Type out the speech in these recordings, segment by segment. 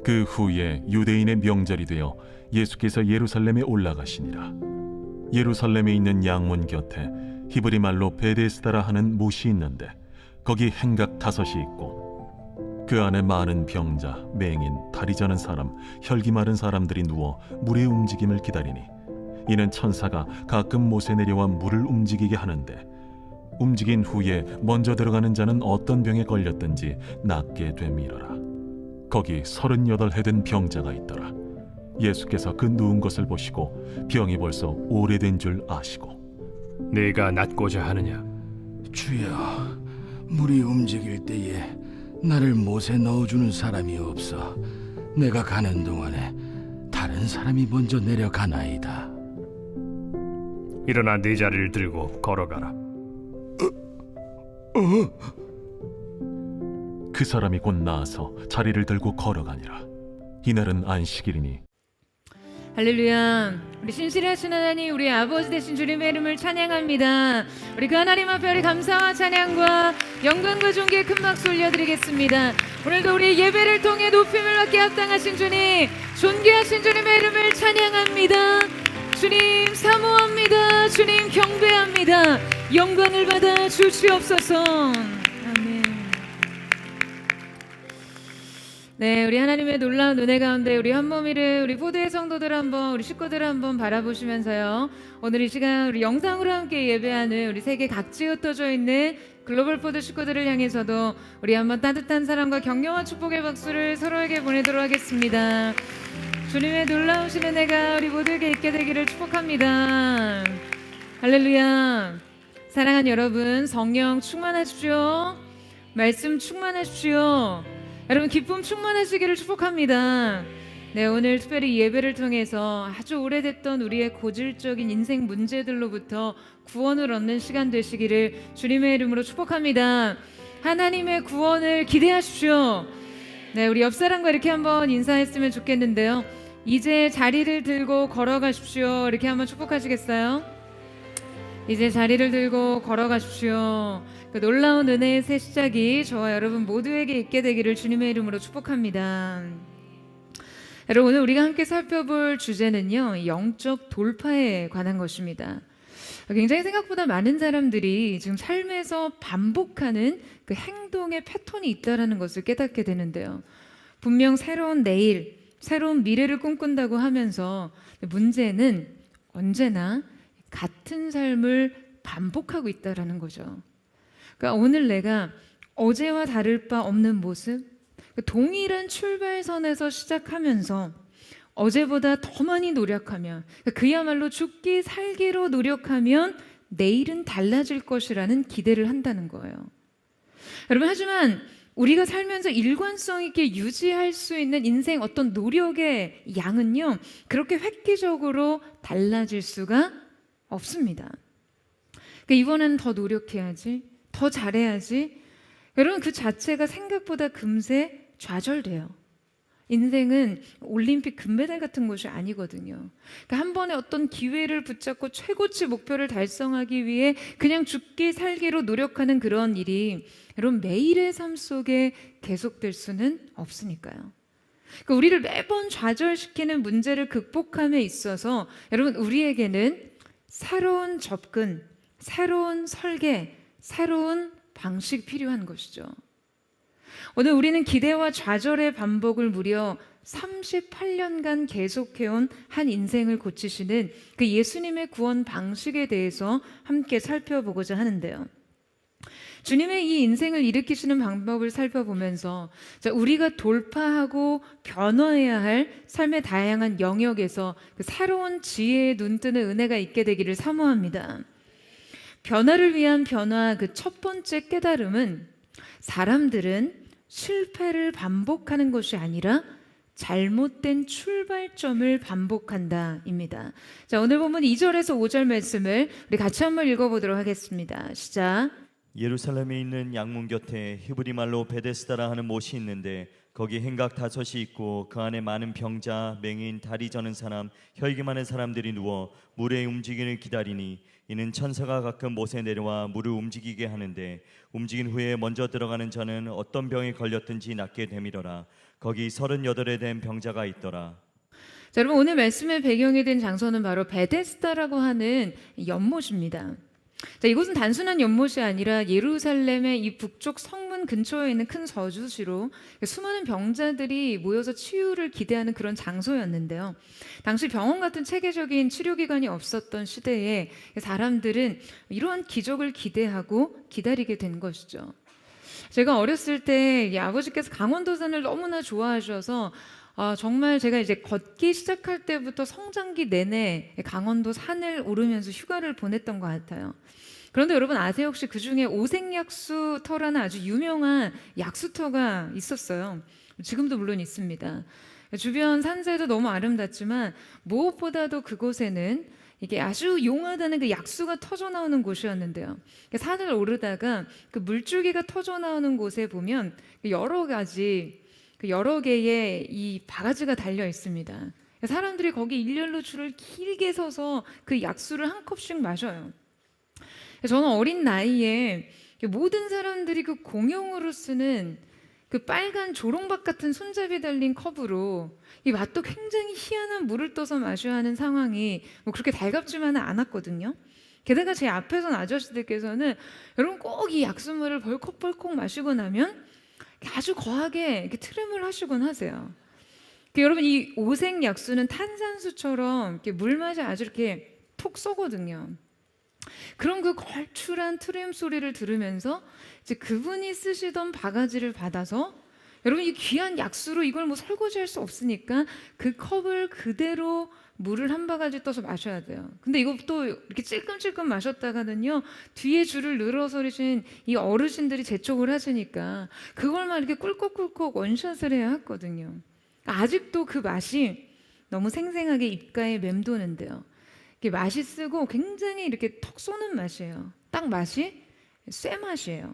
그 후에 유대인의 명절이 되어 예수께서 예루살렘에 올라가시니라. 예루살렘에 있는 양문 곁에 히브리 말로 베데스다라 하는 못이 있는데 거기 행각 5이 있고 그 안에 많은 병자, 맹인, 다리 저는 사람, 혈기 마른 사람들이 누워 물의 움직임을 기다리니 이는 천사가 가끔 못에 내려와 물을 움직이게 하는데 움직인 후에 먼저 들어가는 자는 어떤 병에 걸렸든지 낫게 됨이러라. 거기 38해 된 병자가 있더라. 예수께서 그 누운 것을 보시고 병이 벌써 오래된 줄 아시고 네가 낫고자 하느냐? 주여, 물이 움직일 때에 나를 못에 넣어주는 사람이 없어 내가 가는 동안에 다른 사람이 먼저 내려가나이다. 일어나 네 자리를 들고 걸어가라. 그 사람이 곧 나아서 자리를 들고 걸어가니라. 이날은 안식일이니 할렐루야. 우리 신실하신 하나님, 우리 아버지 되신 주님의 이름을 찬양합니다. 우리 그 하나님 앞에 우리 감사와 찬양과 영광과 존귀의 큰 박수 올려드리겠습니다. 오늘도 우리 예배를 통해 높임을 받게 합당하신 주님, 존귀하신 주님의 이름을 찬양합니다. 주님 사모합니다. 주님 경배합니다. 영광을 받아 주시옵소서. 아멘. 네, 우리 하나님의 놀라운 은혜 가운데 우리 한몸이를 우리 포드의 성도들 한번, 우리 식구들 한번 바라보시면서요, 오늘 이 시간 우리 영상으로 함께 예배하는 우리 세계 각지에 흩어져 있는 글로벌 포드 식구들을 향해서도 우리 한번 따뜻한 사랑과 격려와 축복의 박수를 서로에게 보내도록 하겠습니다. 주님의 놀라우신 은혜가 우리 모두에게 있게 되기를 축복합니다. 할렐루야. 사랑하는 여러분, 성령 충만하십시오. 말씀 충만하십시오. 여러분, 기쁨 충만하시기를 축복합니다. 네, 오늘 특별히 예배를 통해서 아주 오래됐던 우리의 고질적인 인생 문제들로부터 구원을 얻는 시간 되시기를 주님의 이름으로 축복합니다. 하나님의 구원을 기대하십시오. 네, 우리 옆 사람과 이렇게 한번 인사했으면 좋겠는데요. 이제 자리를 들고 걸어가십시오. 이렇게 한번 축복하시겠어요? 이제 자리를 들고 걸어가십시오. 그 놀라운 은혜의 새 시작이 저와 여러분 모두에게 있게 되기를 주님의 이름으로 축복합니다. 여러분, 오늘 우리가 함께 살펴볼 주제는요, 영적 돌파에 관한 것입니다. 굉장히 생각보다 많은 사람들이 지금 삶에서 반복하는 그 행동의 패턴이 있다는 것을 깨닫게 되는데요. 분명 새로운 내일, 새로운 미래를 꿈꾼다고 하면서 문제는 언제나 같은 삶을 반복하고 있다는 거죠. 그러니까 오늘 내가 어제와 다를 바 없는 모습, 동일한 출발선에서 시작하면서 어제보다 더 많이 노력하면, 그야말로 죽기 살기로 노력하면 내일은 달라질 것이라는 기대를 한다는 거예요. 여러분, 하지만 우리가 살면서 일관성 있게 유지할 수 있는 인생 어떤 노력의 양은요, 그렇게 획기적으로 달라질 수가 없습니다. 그러니까 이번에는 더 노력해야지, 더 잘해야지, 여러분, 그 자체가 생각보다 금세 좌절돼요. 인생은 올림픽 금메달 같은 것이 아니거든요. 그러니까 한 번에 어떤 기회를 붙잡고 최고치 목표를 달성하기 위해 그냥 죽기 살기로 노력하는 그런 일이 여러분 매일의 삶 속에 계속될 수는 없으니까요. 그러니까 우리를 매번 좌절시키는 문제를 극복함에 있어서 여러분 우리에게는 새로운 접근, 새로운 설계, 새로운 방식이 필요한 것이죠. 오늘 우리는 기대와 좌절의 반복을 무려 38년간 계속해온 한 인생을 고치시는 그 예수님의 구원 방식에 대해서 함께 살펴보고자 하는데요. 주님의 이 인생을 일으키시는 방법을 살펴보면서 우리가 돌파하고 변화해야 할 삶의 다양한 영역에서 그 새로운 지혜에 눈뜨는 은혜가 있게 되기를 사모합니다. 변화를 위한 변화, 그 첫 번째 깨달음은 사람들은 실패를 반복하는 것이 아니라 잘못된 출발점을 반복한다입니다. 자, 오늘 본문 2절에서 5절 말씀을 우리 같이 한번 읽어보도록 하겠습니다. 시작. 예루살렘에 있는 양문 곁에 히브리 말로 베데스다라 하는 못이 있는데 거기 행각 5이 있고 그 안에 많은 병자, 맹인, 다리 저는 사람, 혈기 많은 사람들이 누워 물의 움직임을 기다리니 이는 천사가 가끔 못에 내려와 물을 움직이게 하는데 움직인 후에 먼저 들어가는 자는 어떤 병에 걸렸든지 낫게 되밀어라. 거기 38에 된 병자가 있더라. 자, 여러분 오늘 말씀의 배경이 된 장소는 바로 베데스다라고 하는 연못입니다. 자, 이곳은 단순한 연못이 아니라 예루살렘의 이 북쪽 성문 근처에 있는 큰 저주지로 수많은 병자들이 모여서 치유를 기대하는 그런 장소였는데요. 당시 병원 같은 체계적인 치료기관이 없었던 시대에 사람들은 이러한 기적을 기대하고 기다리게 된 것이죠. 제가 어렸을 때 아버지께서 강원도산을 너무나 좋아하셔서 정말 제가 이제 걷기 시작할 때부터 성장기 내내 강원도 산을 오르면서 휴가를 보냈던 것 같아요. 그런데 여러분 아세요? 혹시 그 중에 오색약수터라는 아주 유명한 약수터가 있었어요. 지금도 물론 있습니다. 주변 산세도 너무 아름답지만 무엇보다도 그곳에는 이게 아주 용하다는 그 약수가 터져 나오는 곳이었는데요. 산을 오르다가 그 물줄기가 터져 나오는 곳에 보면 여러 개의 이 바가지가 달려 있습니다. 사람들이 거기 일렬로 줄을 길게 서서 그 약수를 한 컵씩 마셔요. 저는 어린 나이에 모든 사람들이 그 공용으로 쓰는 그 빨간 조롱박 같은 손잡이 달린 컵으로 이 맛도 굉장히 희한한 물을 떠서 마셔야 하는 상황이 뭐 그렇게 달갑지만은 않았거든요. 게다가 제 앞에 선 아저씨들께서는 여러분 꼭 이 약수물을 벌컥벌컥 마시고 나면 아주 거하게 이렇게 트림을 하시곤 하세요. 여러분 이 오색 약수는 탄산수처럼 이렇게 물맛이 아주 이렇게 톡 쏘거든요. 그런 그 걸출한 트림 소리를 들으면서 이제 그분이 쓰시던 바가지를 받아서 여러분 이 귀한 약수로 이걸 뭐 설거지할 수 없으니까 그 컵을 그대로 물을 한 바가지 떠서 마셔야 돼요. 근데 이것도 이렇게 찔끔찔끔 마셨다가는요 뒤에 줄을 늘어서리신 이 어르신들이 재촉을 하시니까 그걸만 이렇게 꿀꺽꿀꺽 원샷을 해야 했거든요. 아직도 그 맛이 너무 생생하게 입가에 맴도는데요. 이게 맛이 쓰고 굉장히 이렇게 턱 쏘는 맛이에요. 딱 맛이 쇠 맛이에요.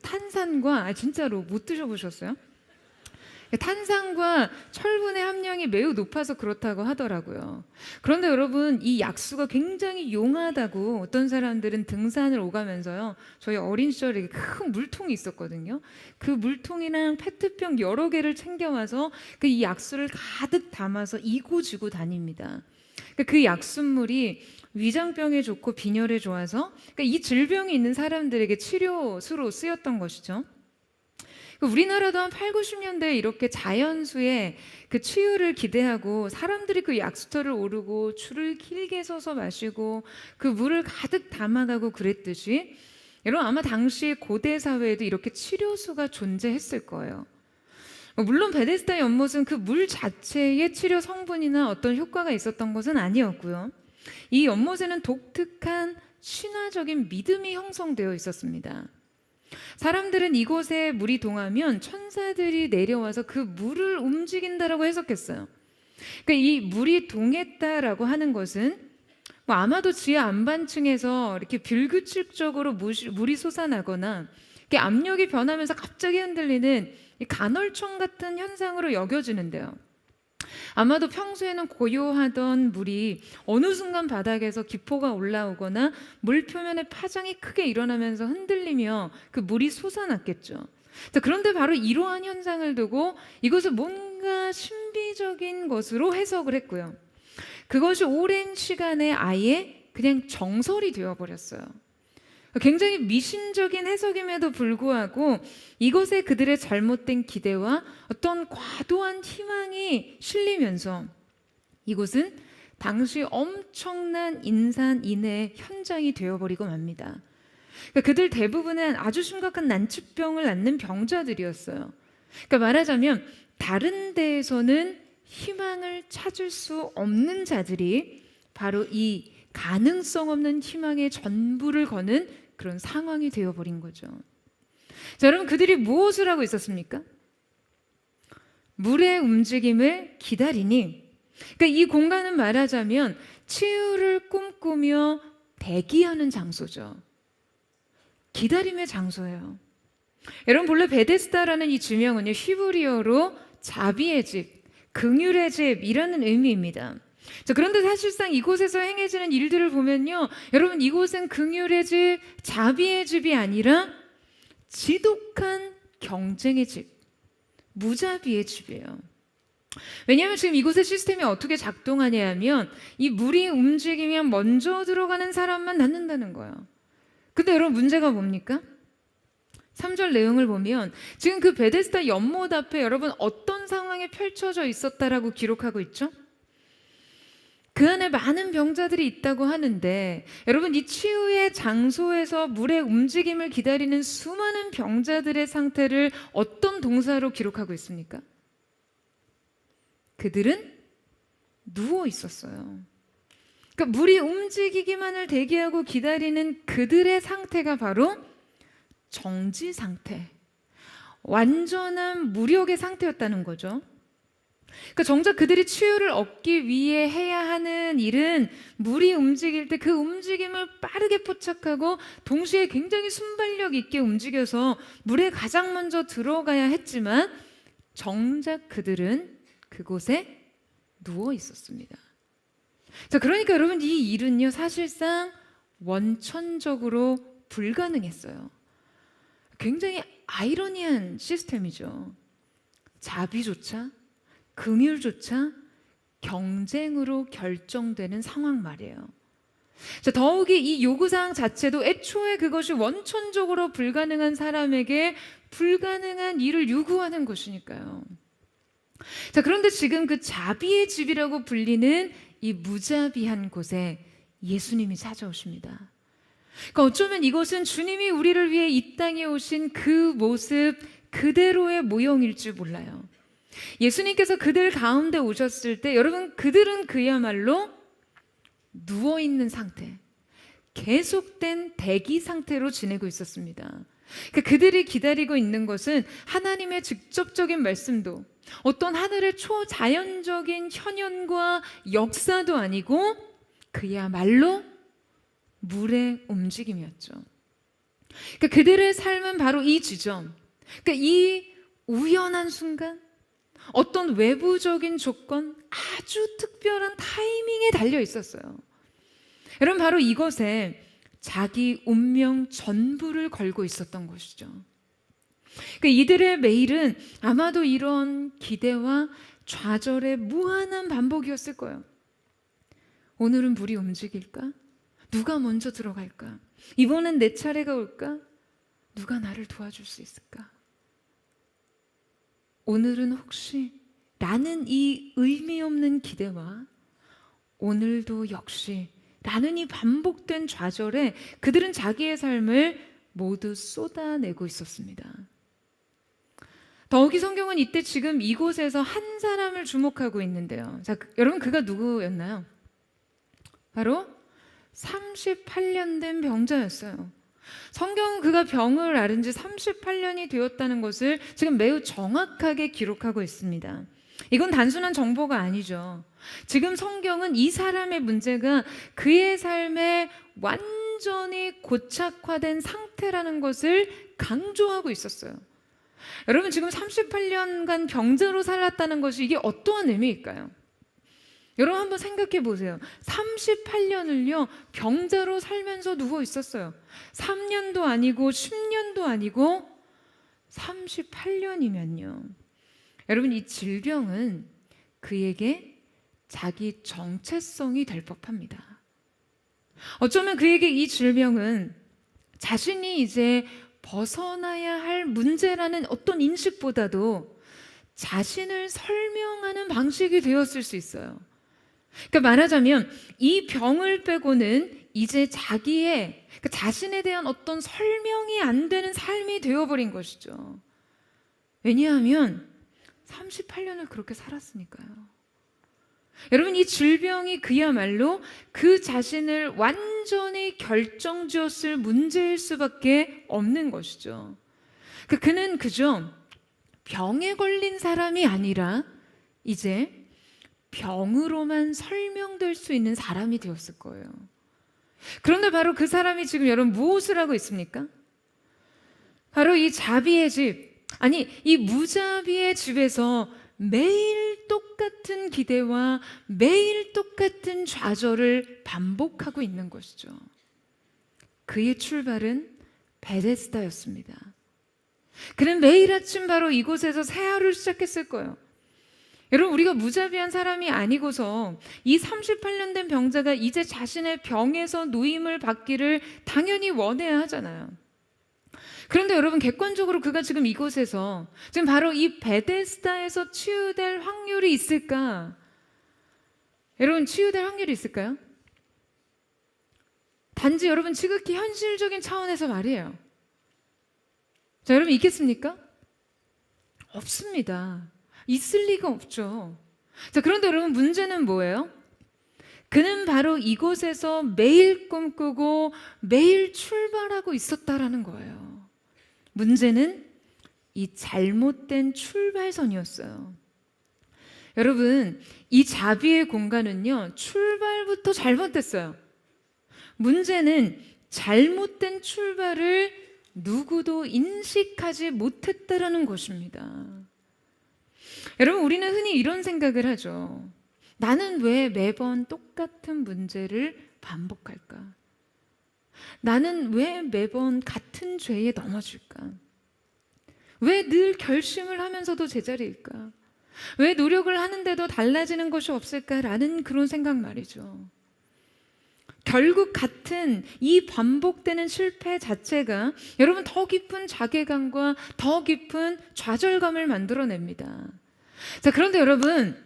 탄산과 진짜로 못 드셔보셨어요? 탄산과 철분의 함량이 매우 높아서 그렇다고 하더라고요. 그런데 여러분 이 약수가 굉장히 용하다고 어떤 사람들은 등산을 오가면서요. 저희 어린 시절에 큰 물통이 있었거든요. 그 물통이랑 페트병 여러 개를 챙겨와서 그 이 약수를 가득 담아서 이고지고 다닙니다. 그 약수물이 위장병에 좋고 빈혈에 좋아서 이 질병이 있는 사람들에게 치료수로 쓰였던 것이죠. 우리나라도 한 8, 90년대에 이렇게 자연수의 그 치유를 기대하고 사람들이 그 약수터를 오르고 줄을 길게 서서 마시고 그 물을 가득 담아가고 그랬듯이 여러분 아마 당시 고대 사회에도 이렇게 치료수가 존재했을 거예요. 물론 베데스다 연못은 그 물 자체의 치료 성분이나 어떤 효과가 있었던 것은 아니었고요. 이 연못에는 독특한 신화적인 믿음이 형성되어 있었습니다. 사람들은 이곳에 물이 동하면 천사들이 내려와서 그 물을 움직인다라고 해석했어요. 그러니까 이 물이 동했다라고 하는 것은 뭐 아마도 지하 안반층에서 이렇게 불규칙적으로 물이 솟아나거나 이렇게 압력이 변하면서 갑자기 흔들리는 이 간헐청 같은 현상으로 여겨지는데요. 아마도 평소에는 고요하던 물이 어느 순간 바닥에서 기포가 올라오거나 물 표면에 파장이 크게 일어나면서 흔들리며 그 물이 솟아났겠죠. 그런데 바로 이러한 현상을 두고 이것을 뭔가 신비적인 것으로 해석을 했고요. 그것이 오랜 시간에 아예 그냥 정설이 되어버렸어요. 굉장히 미신적인 해석임에도 불구하고 이것에 그들의 잘못된 기대와 어떤 과도한 희망이 실리면서 이곳은 당시 엄청난 인산인해의 현장이 되어버리고 맙니다. 그들 대부분은 아주 심각한 난치병을 앓는 병자들이었어요. 그러니까 말하자면 다른 데에서는 희망을 찾을 수 없는 자들이 바로 이 가능성 없는 희망의 전부를 거는 그런 상황이 되어버린 거죠. 자, 여러분 그들이 무엇을 하고 있었습니까? 물의 움직임을 기다리니, 그러니까 이 공간은 말하자면 치유를 꿈꾸며 대기하는 장소죠. 기다림의 장소예요. 여러분 본래 베데스다라는 이 지명은요 히브리어로 자비의 집, 긍휼의 집이라는 의미입니다. 자, 그런데 사실상 이곳에서 행해지는 일들을 보면요, 여러분 이곳은 긍휼의 집, 자비의 집이 아니라 지독한 경쟁의 집, 무자비의 집이에요. 왜냐하면 지금 이곳의 시스템이 어떻게 작동하냐 하면 이 물이 움직이면 먼저 들어가는 사람만 낫는다는 거예요. 근데 여러분 문제가 뭡니까? 3절 내용을 보면 지금 그 베데스다 연못 앞에 여러분 어떤 상황이 펼쳐져 있었다라고 기록하고 있죠? 그 안에 많은 병자들이 있다고 하는데 여러분 이 치유의 장소에서 물의 움직임을 기다리는 수많은 병자들의 상태를 어떤 동사로 기록하고 있습니까? 그들은 누워 있었어요. 그러니까 물이 움직이기만을 대기하고 기다리는 그들의 상태가 바로 정지 상태, 완전한 무력의 상태였다는 거죠. 그러니까 정작 그들이 치유를 얻기 위해 해야 하는 일은 물이 움직일 때 그 움직임을 빠르게 포착하고 동시에 굉장히 순발력 있게 움직여서 물에 가장 먼저 들어가야 했지만 정작 그들은 그곳에 누워 있었습니다. 자, 그러니까 여러분 이 일은요 사실상 원천적으로 불가능했어요. 굉장히 아이러니한 시스템이죠. 자비조차 긍휼조차 경쟁으로 결정되는 상황 말이에요. 자, 더욱이 이 요구사항 자체도 애초에 그것이 원천적으로 불가능한 사람에게 불가능한 일을 요구하는 것이니까요. 자, 그런데 지금 그 자비의 집이라고 불리는 이 무자비한 곳에 예수님이 찾아오십니다. 그러니까 어쩌면 이것은 주님이 우리를 위해 이 땅에 오신 그 모습 그대로의 모형일지 몰라요. 예수님께서 그들 가운데 오셨을 때 여러분 그들은 그야말로 누워있는 상태, 계속된 대기 상태로 지내고 있었습니다. 그러니까 그들이 기다리고 있는 것은 하나님의 직접적인 말씀도 어떤 하늘의 초자연적인 현현과 역사도 아니고 그야말로 물의 움직임이었죠. 그러니까 그들의 삶은 바로 이 지점, 그러니까 이 우연한 순간 어떤 외부적인 조건, 아주 특별한 타이밍에 달려 있었어요. 여러분 바로 이것에 자기 운명 전부를 걸고 있었던 것이죠. 그러니까 이들의 매일은 아마도 이런 기대와 좌절의 무한한 반복이었을 거예요. 오늘은 물이 움직일까? 누가 먼저 들어갈까? 이번엔 내 차례가 올까? 누가 나를 도와줄 수 있을까? 오늘은 혹시 나는 이 의미 없는 기대와 오늘도 역시 나는 이 반복된 좌절에 그들은 자기의 삶을 모두 쏟아내고 있었습니다. 더욱이 성경은 이때 지금 이곳에서 한 사람을 주목하고 있는데요. 자, 여러분 그가 누구였나요? 바로 38년 된 병자였어요. 성경은 그가 병을 앓은 지 38년이 되었다는 것을 지금 매우 정확하게 기록하고 있습니다. 이건 단순한 정보가 아니죠. 지금 성경은 이 사람의 문제가 그의 삶에 완전히 고착화된 상태라는 것을 강조하고 있었어요. 여러분 지금 38년간 병자로 살았다는 것이 이게 어떠한 의미일까요? 여러분 한번 생각해 보세요. 38년을요 병자로 살면서 누워 있었어요. 3년도 아니고 10년도 아니고 38년이면요. 여러분 이 질병은 그에게 자기 정체성이 될 법합니다. 어쩌면 그에게 이 질병은 자신이 이제 벗어나야 할 문제라는 어떤 인식보다도 자신을 설명하는 방식이 되었을 수 있어요. 그러니까 말하자면 이 병을 빼고는 이제 자기의 그러니까 자신에 대한 어떤 설명이 안 되는 삶이 되어버린 것이죠. 왜냐하면 38년을 그렇게 살았으니까요. 여러분 이 질병이 그야말로 그 자신을 완전히 결정지었을 문제일 수밖에 없는 것이죠. 그는 그저 병에 걸린 사람이 아니라 이제 병으로만 설명될 수 있는 사람이 되었을 거예요. 그런데 바로 그 사람이 지금 여러분 무엇을 하고 있습니까? 바로 이 자비의 집, 아니 이 무자비의 집에서 매일 똑같은 기대와 매일 똑같은 좌절을 반복하고 있는 것이죠. 그의 출발은 베데스다였습니다. 그는 매일 아침 바로 이곳에서 새 하루를 시작했을 거예요. 여러분, 우리가 무자비한 사람이 아니고서 이 38년 된 병자가 이제 자신의 병에서 노임을 받기를 당연히 원해야 하잖아요. 그런데 여러분, 객관적으로 그가 지금 이곳에서 지금 바로 이 베데스다에서 치유될 확률이 있을까? 여러분, 치유될 확률이 있을까요? 단지 여러분 지극히 현실적인 차원에서 말이에요. 자, 여러분 있겠습니까? 없습니다. 있을 리가 없죠. 자, 그런데 여러분 문제는 뭐예요? 그는 바로 이곳에서 매일 꿈꾸고 매일 출발하고 있었다라는 거예요. 문제는 이 잘못된 출발선이었어요. 여러분, 이 자비의 공간은요, 출발부터 잘못됐어요. 문제는 잘못된 출발을 누구도 인식하지 못했다라는 것입니다. 여러분, 우리는 흔히 이런 생각을 하죠. 나는 왜 매번 똑같은 문제를 반복할까? 나는 왜 매번 같은 죄에 넘어질까? 왜 늘 결심을 하면서도 제자리일까? 왜 노력을 하는데도 달라지는 것이 없을까라는 그런 생각 말이죠. 결국 같은 이 반복되는 실패 자체가 여러분 더 깊은 자괴감과 더 깊은 좌절감을 만들어냅니다. 자, 그런데 여러분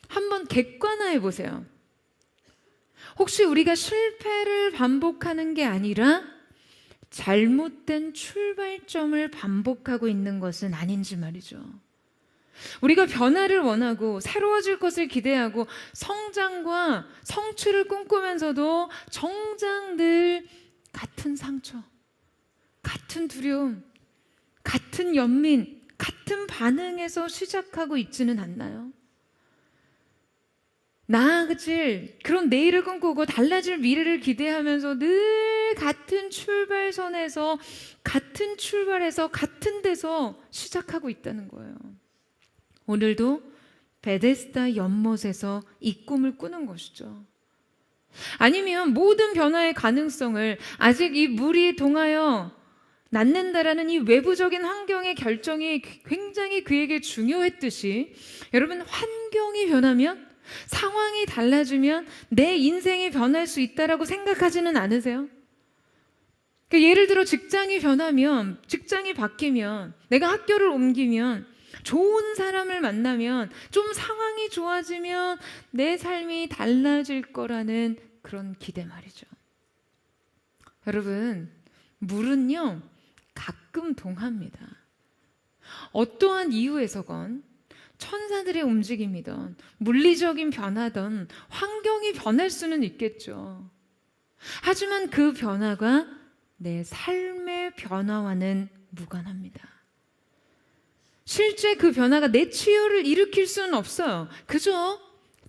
한번 객관화해 보세요. 혹시 우리가 실패를 반복하는 게 아니라 잘못된 출발점을 반복하고 있는 것은 아닌지 말이죠. 우리가 변화를 원하고 새로워질 것을 기대하고 성장과 성취를 꿈꾸면서도 정작 늘 같은 상처, 같은 두려움, 같은 연민, 같은 반응에서 시작하고 있지는 않나요? 나아질 그런 내일을 꿈꾸고 달라질 미래를 기대하면서 늘 같은 출발선에서 같은 출발에서 같은 데서 시작하고 있다는 거예요. 오늘도 베데스다 연못에서 이 꿈을 꾸는 것이죠. 아니면 모든 변화의 가능성을 아직 이 물이 동하여 낳는다라는 이 외부적인 환경의 결정이 굉장히 그에게 중요했듯이 여러분, 환경이 변하면, 상황이 달라지면 내 인생이 변할 수 있다라고 생각하지는 않으세요? 그러니까 예를 들어 직장이 변하면, 직장이 바뀌면, 내가 학교를 옮기면, 좋은 사람을 만나면, 좀 상황이 좋아지면 내 삶이 달라질 거라는 그런 기대 말이죠. 여러분, 물은요 가끔 동합니다. 어떠한 이유에서건 천사들의 움직임이든 물리적인 변화든 환경이 변할 수는 있겠죠. 하지만 그 변화가 내 삶의 변화와는 무관합니다. 실제 그 변화가 내 치유를 일으킬 수는 없어요. 그저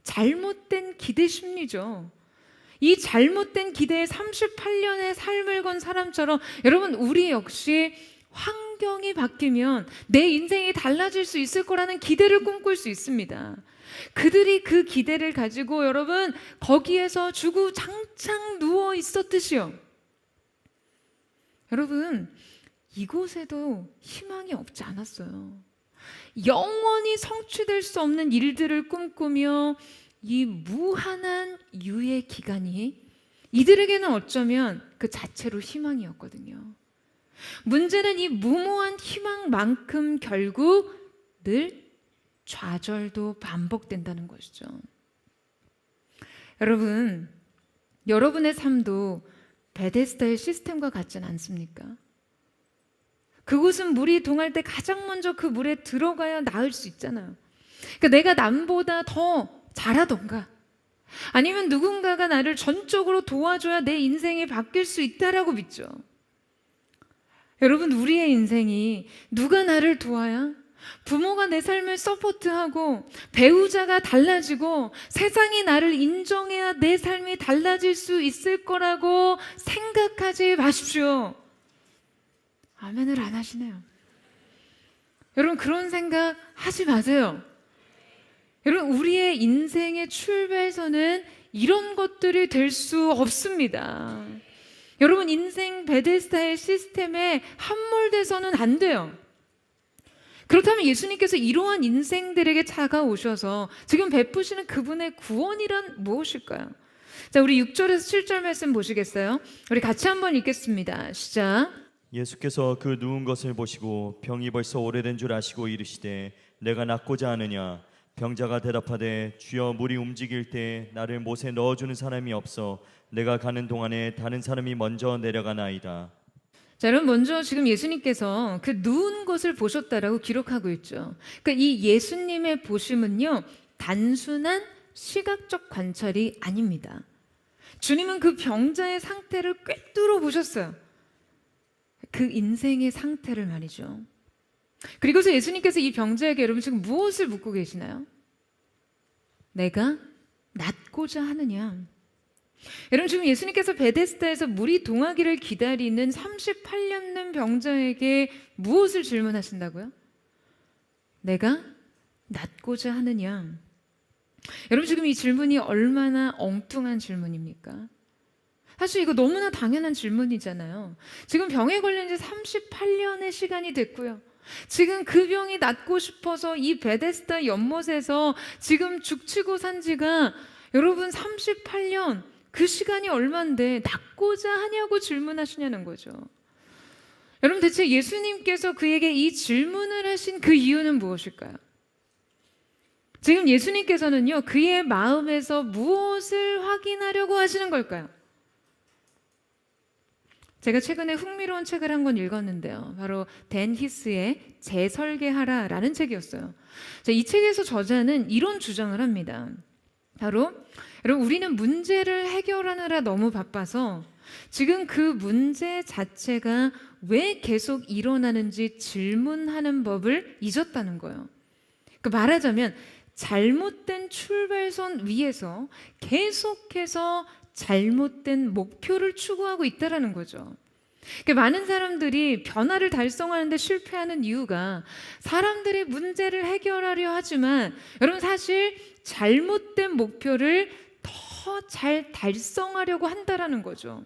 잘못된 기대 심리죠. 이 잘못된 기대에 38년의 삶을 건 사람처럼 여러분, 우리 역시 환경이 바뀌면 내 인생이 달라질 수 있을 거라는 기대를 꿈꿀 수 있습니다. 그들이 그 기대를 가지고 여러분 거기에서 주구장창 누워 있었듯이요. 여러분, 이곳에도 희망이 없지 않았어요. 영원히 성취될 수 없는 일들을 꿈꾸며 이 무한한 유예 기간이 이들에게는 어쩌면 그 자체로 희망이었거든요. 문제는 이 무모한 희망만큼 결국 늘 좌절도 반복된다는 것이죠. 여러분, 여러분의 삶도 베데스다의 시스템과 같지는 않습니까? 그곳은 물이 동할 때 가장 먼저 그 물에 들어가야 나을 수 있잖아요. 그러니까 내가 남보다 더 잘하던가 아니면 누군가가 나를 전적으로 도와줘야 내 인생이 바뀔 수 있다라고 믿죠. 여러분, 우리의 인생이 누가 나를 도와야, 부모가 내 삶을 서포트하고 배우자가 달라지고 세상이 나를 인정해야 내 삶이 달라질 수 있을 거라고 생각하지 마십시오. 아멘을 안 하시네요. 여러분 그런 생각 하지 마세요. 여러분 우리의 인생의 출발선은 이런 것들이 될 수 없습니다. 여러분 인생 베데스다의 시스템에 함몰돼서는 안 돼요. 그렇다면 예수님께서 이러한 인생들에게 다가오셔서 지금 베푸시는 그분의 구원이란 무엇일까요? 자, 우리 6절에서 7절 말씀 보시겠어요? 우리 같이 한번 읽겠습니다. 시작. 예수께서 그 누운 것을 보시고 병이 벌써 오래된 줄 아시고 이르시되 내가 낫고자 하느냐. 병자가 대답하되 주여 물이 움직일 때 나를 못에 넣어주는 사람이 없어 내가 가는 동안에 다른 사람이 먼저 내려가나이다. 자, 여러분 먼저 지금 예수님께서 그 누운 것을 보셨다라고 기록하고 있죠. 그러니까 이 예수님의 보심은요 단순한 시각적 관찰이 아닙니다. 주님은 그 병자의 상태를 꿰뚫어 보셨어요. 그 인생의 상태를 말이죠. 그리고서 예수님께서 이 병자에게 여러분 지금 무엇을 묻고 계시나요? 내가 낫고자 하느냐? 여러분 지금 예수님께서 베데스다에서 물이 동하기를 기다리는 38년 된 병자에게 무엇을 질문하신다고요? 내가 낫고자 하느냐? 여러분 지금 이 질문이 얼마나 엉뚱한 질문입니까? 사실 이거 너무나 당연한 질문이잖아요. 지금 병에 걸린 지 38년의 시간이 됐고요. 지금 그 병이 낫고 싶어서 이 베데스다 연못에서 지금 죽치고 산 지가 여러분 38년, 그 시간이 얼만데 낫고자 하냐고 질문하시냐는 거죠. 여러분 대체 예수님께서 그에게 이 질문을 하신 그 이유는 무엇일까요? 지금 예수님께서는요 그의 마음에서 무엇을 확인하려고 하시는 걸까요? 제가 최근에 흥미로운 책을 한 권 읽었는데요. 바로 댄 히스의 재설계하라라는 책이었어요. 이 책에서 저자는 이런 주장을 합니다. 바로 여러분 우리는 문제를 해결하느라 너무 바빠서 지금 그 문제 자체가 왜 계속 일어나는지 질문하는 법을 잊었다는 거예요. 그 말하자면 잘못된 출발선 위에서 계속해서 잘못된 목표를 추구하고 있다라는 거죠. 많은 사람들이 변화를 달성하는데 실패하는 이유가 사람들이 문제를 해결하려 하지만 여러분 사실 잘못된 목표를 더 잘 달성하려고 한다라는 거죠.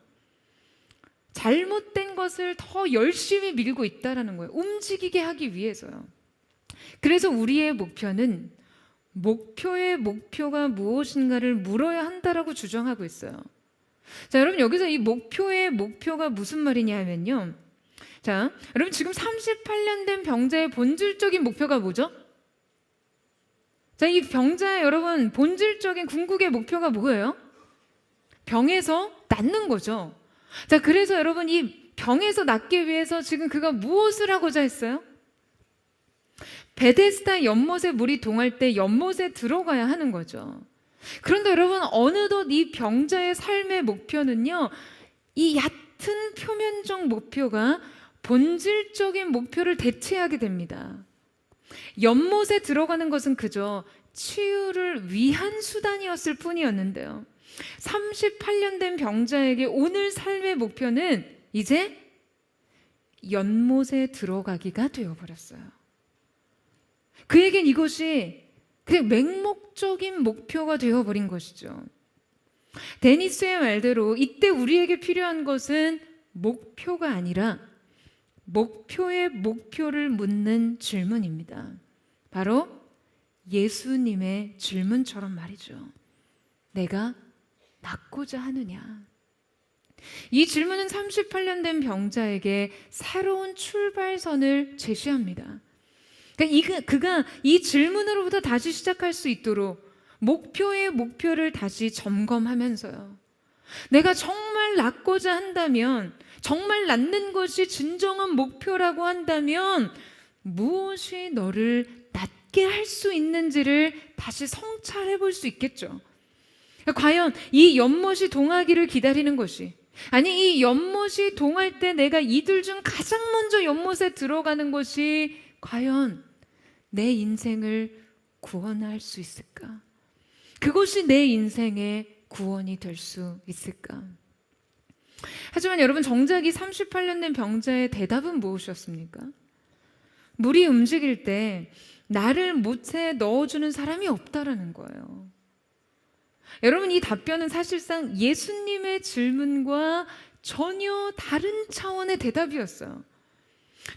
잘못된 것을 더 열심히 밀고 있다라는 거예요. 움직이게 하기 위해서요. 그래서 우리의 목표는 목표의 목표가 무엇인가를 물어야 한다라고 주장하고 있어요. 자, 여러분 여기서 이 목표의 목표가 무슨 말이냐 하면요. 자, 여러분 지금 38년 된 병자의 본질적인 목표가 뭐죠? 자, 이 병자의 여러분 본질적인 궁극의 목표가 뭐예요? 병에서 낫는 거죠. 자, 그래서 여러분 이 병에서 낫기 위해서 지금 그가 무엇을 하고자 했어요? 베데스다 연못에 물이 동할 때 연못에 들어가야 하는 거죠. 그런데 여러분 어느덧 이 병자의 삶의 목표는요 이 얕은 표면적 목표가 본질적인 목표를 대체하게 됩니다. 연못에 들어가는 것은 그저 치유를 위한 수단이었을 뿐이었는데요 38년 된 병자에게 오늘 삶의 목표는 이제 연못에 들어가기가 되어버렸어요. 그에겐 이것이 그냥 맹목적인 목표가 되어버린 것이죠. 데니스의 말대로 이때 우리에게 필요한 것은 목표가 아니라 목표의 목표를 묻는 질문입니다. 바로 예수님의 질문처럼 말이죠. 내가 낫고자 하느냐? 이 질문은 38년 된 병자에게 새로운 출발선을 제시합니다. 그러니까 그가 이 질문으로부터 다시 시작할 수 있도록 목표의 목표를 다시 점검하면서요. 내가 정말 낫고자 한다면, 정말 낫는 것이 진정한 목표라고 한다면 무엇이 너를 낫게 할 수 있는지를 다시 성찰해 볼 수 있겠죠. 과연 이 연못이 동하기를 기다리는 것이, 아니 이 연못이 동할 때 내가 이들 중 가장 먼저 연못에 들어가는 것이 과연 내 인생을 구원할 수 있을까? 그것이 내 인생의 구원이 될 수 있을까? 하지만 여러분, 정작 이 38년 된 병자의 대답은 무엇이었습니까? 물이 움직일 때 나를 못에 넣어주는 사람이 없다라는 거예요. 여러분, 이 답변은 사실상 예수님의 질문과 전혀 다른 차원의 대답이었어요.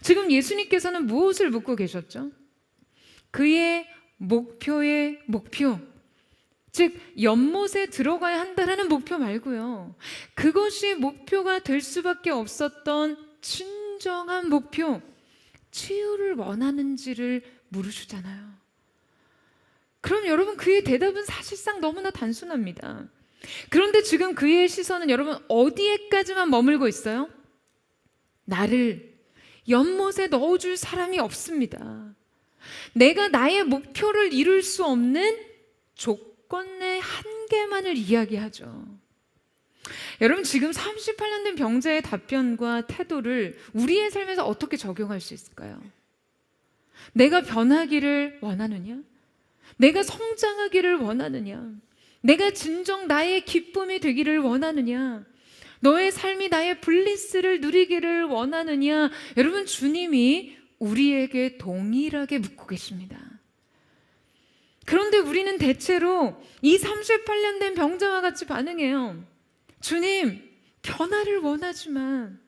지금 예수님께서는 무엇을 묻고 계셨죠? 그의 목표의 목표, 즉 연못에 들어가야 한다라는 목표 말고요, 그것이 목표가 될 수밖에 없었던 진정한 목표, 치유를 원하는지를 물으시잖아요. 그럼 여러분, 그의 대답은 사실상 너무나 단순합니다. 그런데 지금 그의 시선은 여러분 어디에까지만 머물고 있어요? 나를 연못에 넣어줄 사람이 없습니다. 내가 나의 목표를 이룰 수 없는 조건의 한계만을 이야기하죠. 여러분, 지금 38년 된 병자의 답변과 태도를 우리의 삶에서 어떻게 적용할 수 있을까요? 내가 변하기를 원하느냐? 내가 성장하기를 원하느냐? 내가 진정 나의 기쁨이 되기를 원하느냐? 너의 삶이 나의 블리스를 누리기를 원하느냐? 여러분, 주님이 우리에게 동일하게 묻고 계십니다. 그런데 우리는 대체로 이 38년 된 병자와 같이 반응해요. 주님, 변화를 원하지만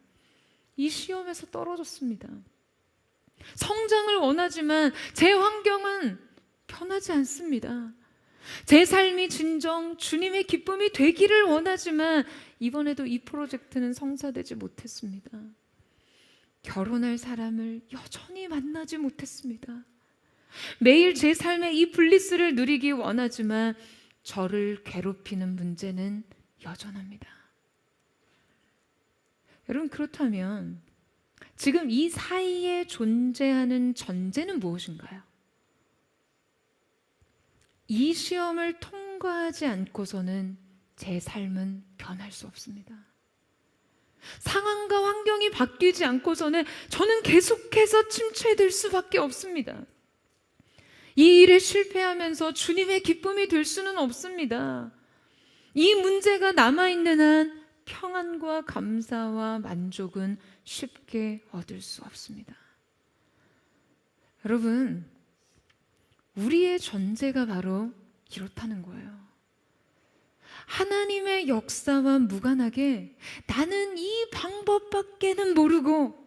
이 시험에서 떨어졌습니다. 성장을 원하지만 제 환경은 변하지 않습니다. 제 삶이 진정 주님의 기쁨이 되기를 원하지만 이번에도 이 프로젝트는 성사되지 못했습니다. 결혼할 사람을 여전히 만나지 못했습니다. 매일 제 삶의 이 블리스를 누리기 원하지만 저를 괴롭히는 문제는 여전합니다. 여러분, 그렇다면 지금 이 사이에 존재하는 전제는 무엇인가요? 이 시험을 통과하지 않고서는 제 삶은 변할 수 없습니다. 상황과 환경이 바뀌지 않고서는 저는 계속해서 침체될 수밖에 없습니다. 이 일에 실패하면서 주님의 기쁨이 될 수는 없습니다. 이 문제가 남아있는 한 평안과 감사와 만족은 쉽게 얻을 수 없습니다. 여러분, 우리의 전제가 바로 이렇다는 거예요. 하나님의 역사와 무관하게 나는 이 방법밖에는 모르고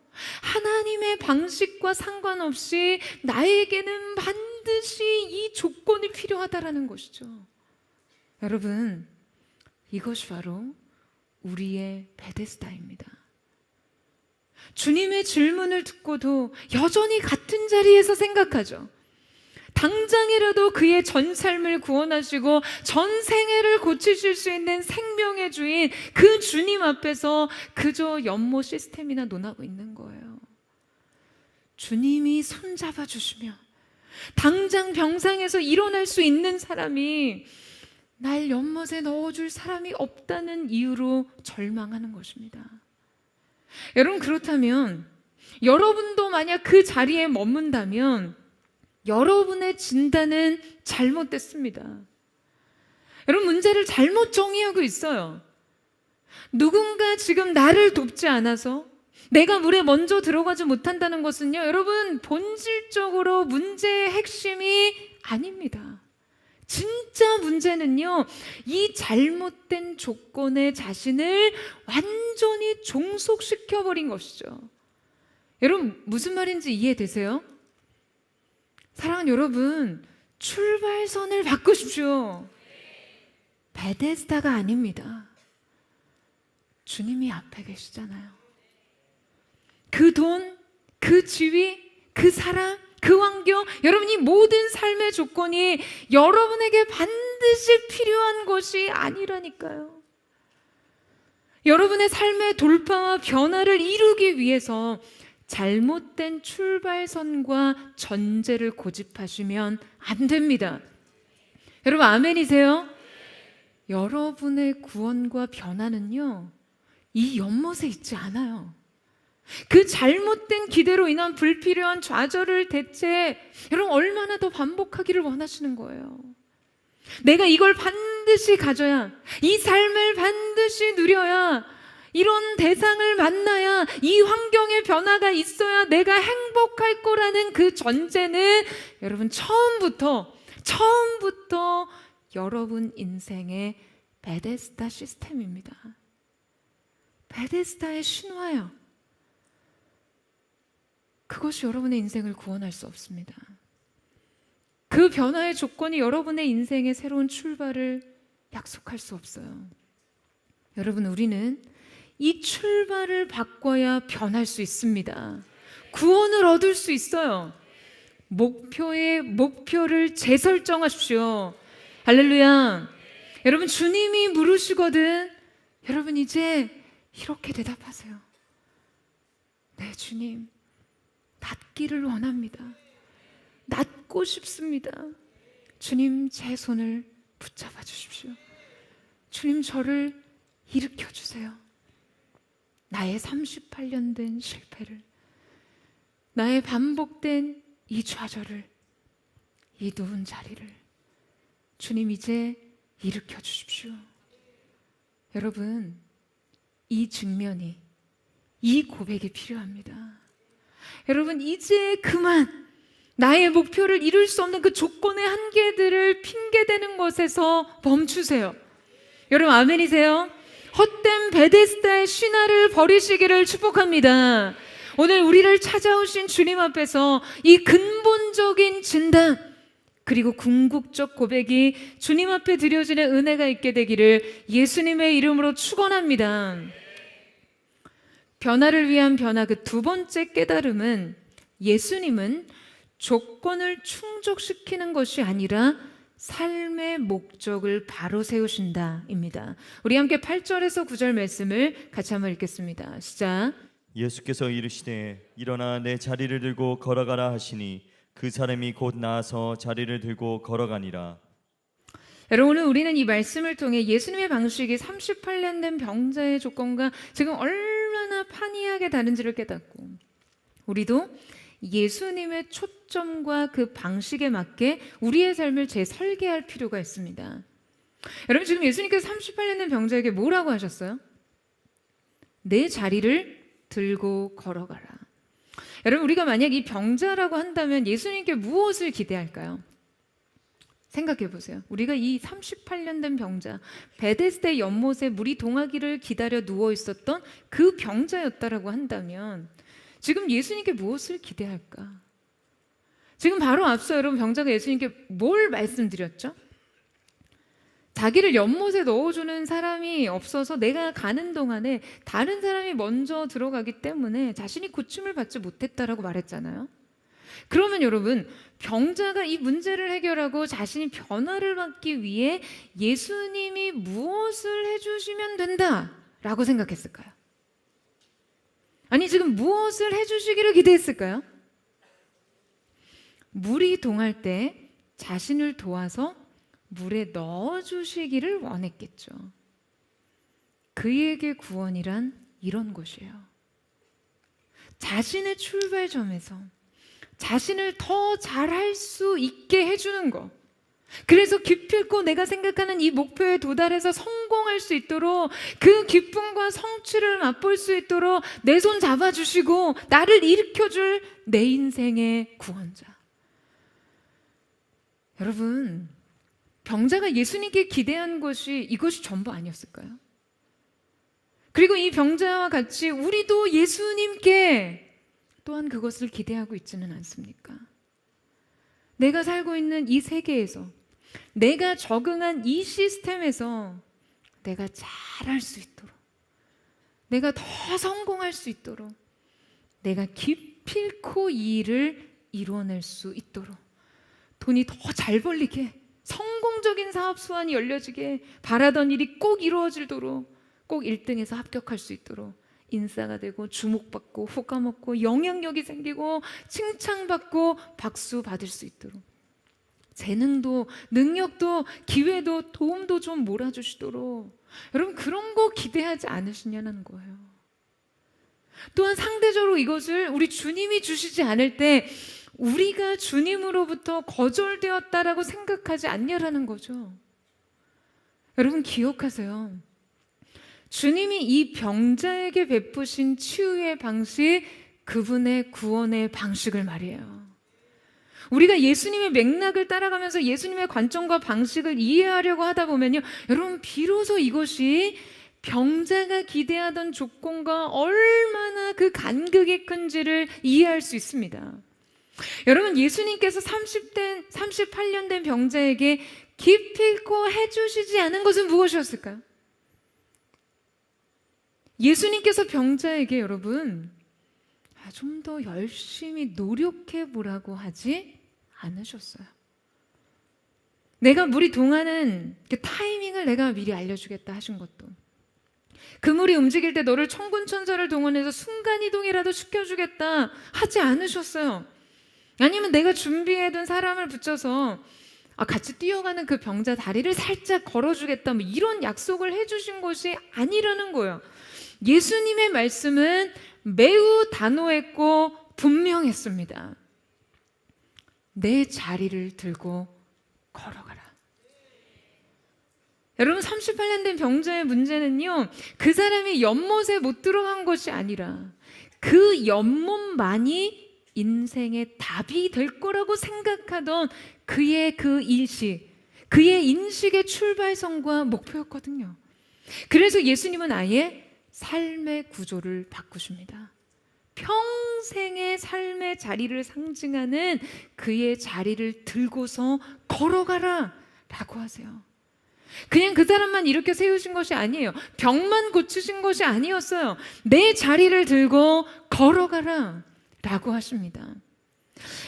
하나님의 방식과 상관없이 나에게는 반드시 이 조건이 필요하다라는 것이죠. 여러분, 이것이 바로 우리의 베데스다입니다. 주님의 질문을 듣고도 여전히 같은 자리에서 생각하죠. 당장이라도 그의 전 삶을 구원하시고 전 생애를 고치실 수 있는 생명의 주인 그 주님 앞에서 그저 연못 시스템이나 논하고 있는 거예요. 주님이 손잡아 주시며 당장 병상에서 일어날 수 있는 사람이 날 연못에 넣어줄 사람이 없다는 이유로 절망하는 것입니다. 여러분, 그렇다면 여러분도 만약 그 자리에 머문다면 여러분의 진단은 잘못됐습니다. 여러분, 문제를 잘못 정의하고 있어요. 누군가 지금 나를 돕지 않아서 내가 물에 먼저 들어가지 못한다는 것은요, 여러분, 본질적으로 문제의 핵심이 아닙니다. 진짜 문제는요, 이 잘못된 조건에 자신을 완전히 종속시켜버린 것이죠. 여러분, 무슨 말인지 이해되세요? 사랑하는 여러분, 출발선을 바꾸십시오. 베데스다가 아닙니다. 주님이 앞에 계시잖아요. 그 돈, 그 지위, 그 사람, 그 환경, 여러분, 이 모든 삶의 조건이 여러분에게 반드시 필요한 것이 아니라니까요. 여러분의 삶의 돌파와 변화를 이루기 위해서 잘못된 출발선과 전제를 고집하시면 안 됩니다. 여러분, 아멘이세요? 여러분의 구원과 변화는요, 이 연못에 있지 않아요. 그 잘못된 기대로 인한 불필요한 좌절을 대체 여러분 얼마나 더 반복하기를 원하시는 거예요. 내가 이걸 반드시 가져야, 이 삶을 반드시 누려야 이런 대상을 만나야, 이 환경의 변화가 있어야 내가 행복할 거라는 그 전제는 여러분 처음부터 여러분 인생의 베데스다 시스템입니다. 베데스다의 신화요. 그것이 여러분의 인생을 구원할 수 없습니다. 그 변화의 조건이 여러분의 인생의 새로운 출발을 약속할 수 없어요. 여러분, 우리는 이 출발을 바꿔야 변할 수 있습니다. 구원을 얻을 수 있어요. 목표를 재설정하십시오. 할렐루야. 여러분, 주님이 물으시거든. 여러분, 이제 이렇게 대답하세요. 네, 주님, 낫기를 원합니다. 낫고 싶습니다. 주님, 제 손을 붙잡아 주십시오. 주님, 저를 일으켜 주세요. 나의 38년 된 실패를, 나의 반복된 이 좌절을, 이 누운 자리를 주님 이제 일으켜 주십시오. 여러분, 이 직면이, 이 고백이 필요합니다. 여러분, 이제 그만 나의 목표를 이룰 수 없는 그 조건의 한계들을 핑계대는 것에서 멈추세요. 여러분, 아멘이세요? 헛된 베데스다의 신화를 버리시기를 축복합니다. 오늘 우리를 찾아오신 주님 앞에서 이 근본적인 진단, 그리고 궁극적 고백이 주님 앞에 드려지는 은혜가 있게 되기를 예수님의 이름으로 축원합니다. 변화를 위한 변화, 그 두 번째 깨달음은, 예수님은 조건을 충족시키는 것이 아니라 삶의 목적을 바로 세우신다입니다. 우리 함께 8절에서 9절 말씀을 같이 한번 읽겠습니다. 시작. 예수께서 이르시되 일어나 내 자리를 들고 걸어가라 하시니 그 사람이 곧 나아서 자리를 들고 걸어가니라. 여러분, 오늘 우리는 이 말씀을 통해 예수님의 방식이 38년 된 병자의 조건과 지금 얼마나 판이하게 다른지를 깨닫고, 우리도 예수님의 초점과 그 방식에 맞게 우리의 삶을 재설계할 필요가 있습니다. 여러분, 지금 예수님께서 38년 된 병자에게 뭐라고 하셨어요? 내 자리를 들고 걸어가라. 여러분, 우리가 만약 이 병자라고 한다면 예수님께 무엇을 기대할까요? 생각해 보세요. 우리가 이 38년 된 병자, 베데스다의 연못에 물이 동하기를 기다려 누워 있었던 그 병자였다라고 한다면 지금 예수님께 무엇을 기대할까? 지금 바로 앞서 여러분, 병자가 예수님께 뭘 말씀드렸죠? 자기를 연못에 넣어주는 사람이 없어서 내가 가는 동안에 다른 사람이 먼저 들어가기 때문에 자신이 고침을 받지 못했다라고 말했잖아요. 그러면 여러분, 병자가 이 문제를 해결하고 자신이 변화를 받기 위해 예수님이 무엇을 해주시면 된다라고 생각했을까요? 아니, 지금 무엇을 해주시기를 기대했을까요? 물이 동할 때 자신을 도와서 물에 넣어주시기를 원했겠죠. 그에게 구원이란 이런 것이에요. 자신의 출발점에서 자신을 더 잘할 수 있게 해주는 거. 그래서 기필코 내가 생각하는 이 목표에 도달해서 성공할 수 있도록, 그 기쁨과 성취를 맛볼 수 있도록 내 손 잡아주시고 나를 일으켜줄 내 인생의 구원자. 여러분, 병자가 예수님께 기대한 것이 이것이 전부 아니었을까요? 그리고 이 병자와 같이 우리도 예수님께 또한 그것을 기대하고 있지는 않습니까? 내가 살고 있는 이 세계에서, 내가 적응한 이 시스템에서 내가 잘할 수 있도록, 내가 더 성공할 수 있도록, 내가 기필코 이 일을 이루어낼 수 있도록, 돈이 더 잘 벌리게, 성공적인 사업 수완이 열려지게, 바라던 일이 꼭 이루어지도록, 꼭 1등에서 합격할 수 있도록, 인싸가 되고 주목받고 호감 얻고 영향력이 생기고 칭찬받고 박수 받을 수 있도록, 재능도 능력도 기회도 도움도 좀 몰아주시도록, 여러분, 그런 거 기대하지 않으시냐는 거예요. 또한 상대적으로 이것을 우리 주님이 주시지 않을 때 우리가 주님으로부터 거절되었다라고 생각하지 않냐라는 거죠. 여러분, 기억하세요. 주님이 이 병자에게 베푸신 치유의 방식, 그분의 구원의 방식을 말이에요. 우리가 예수님의 맥락을 따라가면서 예수님의 관점과 방식을 이해하려고 하다 보면요, 여러분 비로소 이것이 병자가 기대하던 조건과 얼마나 그 간극이 큰지를 이해할 수 있습니다. 여러분, 예수님께서 38년 된 병자에게 기필코 해주시지 않은 것은 무엇이었을까요? 예수님께서 병자에게 여러분 좀 더 열심히 노력해 보라고 하지 않으셨어요. 내가 물이 동하는 그 타이밍을 내가 미리 알려주겠다 하신 것도, 그 물이 움직일 때 너를 천군천사를 동원해서 순간이동이라도 시켜주겠다 하지 않으셨어요. 아니면 내가 준비해둔 사람을 붙여서 같이 뛰어가는 그 병자 다리를 살짝 걸어주겠다, 뭐 이런 약속을 해주신 것이 아니라는 거예요. 예수님의 말씀은 매우 단호했고 분명했습니다. 내 자리를 들고 걸어가라. 여러분, 38년 된 병자의 문제는요, 그 사람이 연못에 못 들어간 것이 아니라 그 연못만이 인생의 답이 될 거라고 생각하던 그의 그 인식, 그의 인식의 출발선과 목표였거든요. 그래서 예수님은 아예 삶의 구조를 바꾸십니다. 평생의 삶의 자리를 상징하는 그의 자리를 들고서 걸어가라 라고 하세요. 그냥 그 사람만 이렇게 세우신 것이 아니에요. 병만 고치신 것이 아니었어요. 내 자리를 들고 걸어가라 라고 하십니다.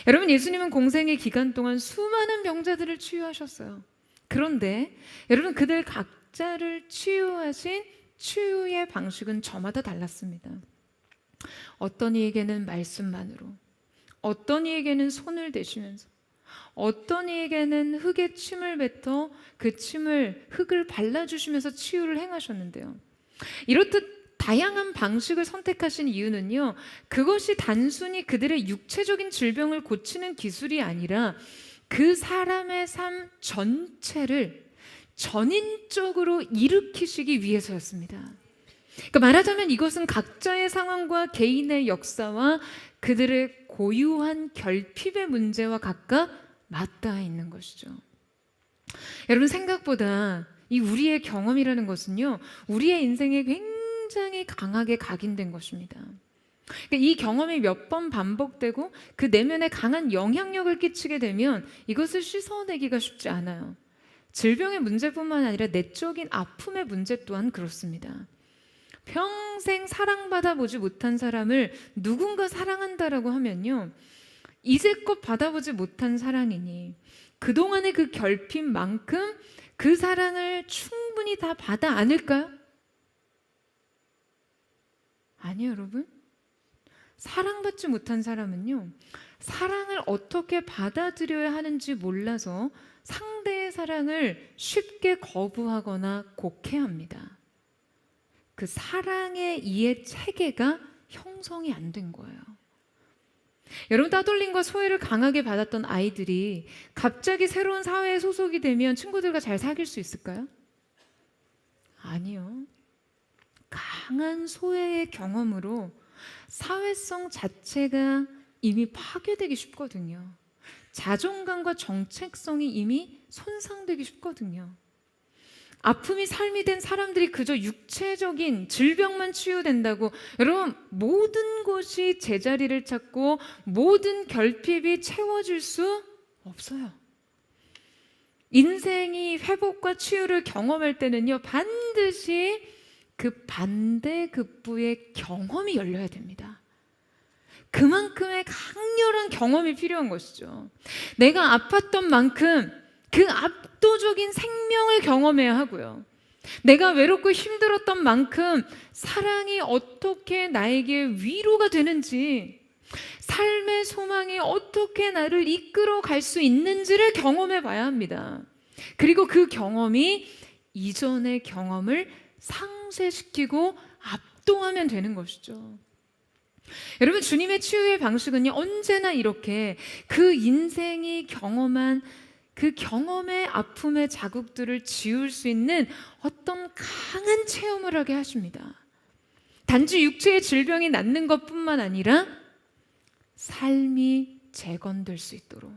여러분, 예수님은 공생의 기간 동안 수많은 병자들을 치유하셨어요. 그런데 여러분, 그들 각자를 치유하신 치유의 방식은 저마다 달랐습니다. 어떤 이에게는 말씀만으로, 어떤 이에게는 손을 대시면서, 어떤 이에게는 흙에 침을 뱉어 그 흙을 발라주시면서 치유를 행하셨는데요. 이렇듯 다양한 방식을 선택하신 이유는요, 그것이 단순히 그들의 육체적인 질병을 고치는 기술이 아니라 그 사람의 삶 전체를 전인적으로 일으키시기 위해서였습니다. 그러니까 말하자면 이것은 각자의 상황과 개인의 역사와 그들의 고유한 결핍의 문제와 각각 맞닿아 있는 것이죠. 여러분, 생각보다 이 우리의 경험이라는 것은요, 우리의 인생에 굉장히 강하게 각인된 것입니다. 그러니까 이 경험이 몇 번 반복되고 그 내면에 강한 영향력을 끼치게 되면 이것을 씻어내기가 쉽지 않아요. 질병의 문제뿐만 아니라 내적인 아픔의 문제 또한 그렇습니다. 평생 사랑받아 보지 못한 사람을 누군가 사랑한다라고 하면요, 이제껏 받아보지 못한 사랑이니 그동안의 그 결핍만큼 그 사랑을 충분히 다 받아 안을까요? 아니요, 여러분. 사랑받지 못한 사람은요, 사랑을 어떻게 받아들여야 하는지 몰라서 상대의 사랑을 쉽게 거부하거나 곡해합니다. 그 사랑의 이해 체계가 형성이 안 된 거예요. 여러분, 따돌림과 소외를 강하게 받았던 아이들이 갑자기 새로운 사회에 소속이 되면 친구들과 잘 사귈 수 있을까요? 아니요. 강한 소외의 경험으로 사회성 자체가 이미 파괴되기 쉽거든요. 자존감과 정체성이 이미 손상되기 쉽거든요. 아픔이 삶이 된 사람들이 그저 육체적인 질병만 치유된다고 여러분, 모든 것이 제자리를 찾고 모든 결핍이 채워질 수 없어요. 인생이 회복과 치유를 경험할 때는요, 반드시 그 반대급부의 경험이 열려야 됩니다. 그만큼의 강렬한 경험이 필요한 것이죠. 내가 아팠던 만큼 그 압도적인 생명을 경험해야 하고요. 내가 외롭고 힘들었던 만큼 사랑이 어떻게 나에게 위로가 되는지, 삶의 소망이 어떻게 나를 이끌어 갈 수 있는지를 경험해 봐야 합니다. 그리고 그 경험이 이전의 경험을 상쇄시키고 압도하면 되는 것이죠. 여러분, 주님의 치유의 방식은요, 언제나 이렇게 그 인생이 경험한 그 경험의 아픔의 자국들을 지울 수 있는 어떤 강한 체험을 하게 하십니다. 단지 육체의 질병이 낫는 것뿐만 아니라 삶이 재건될 수 있도록.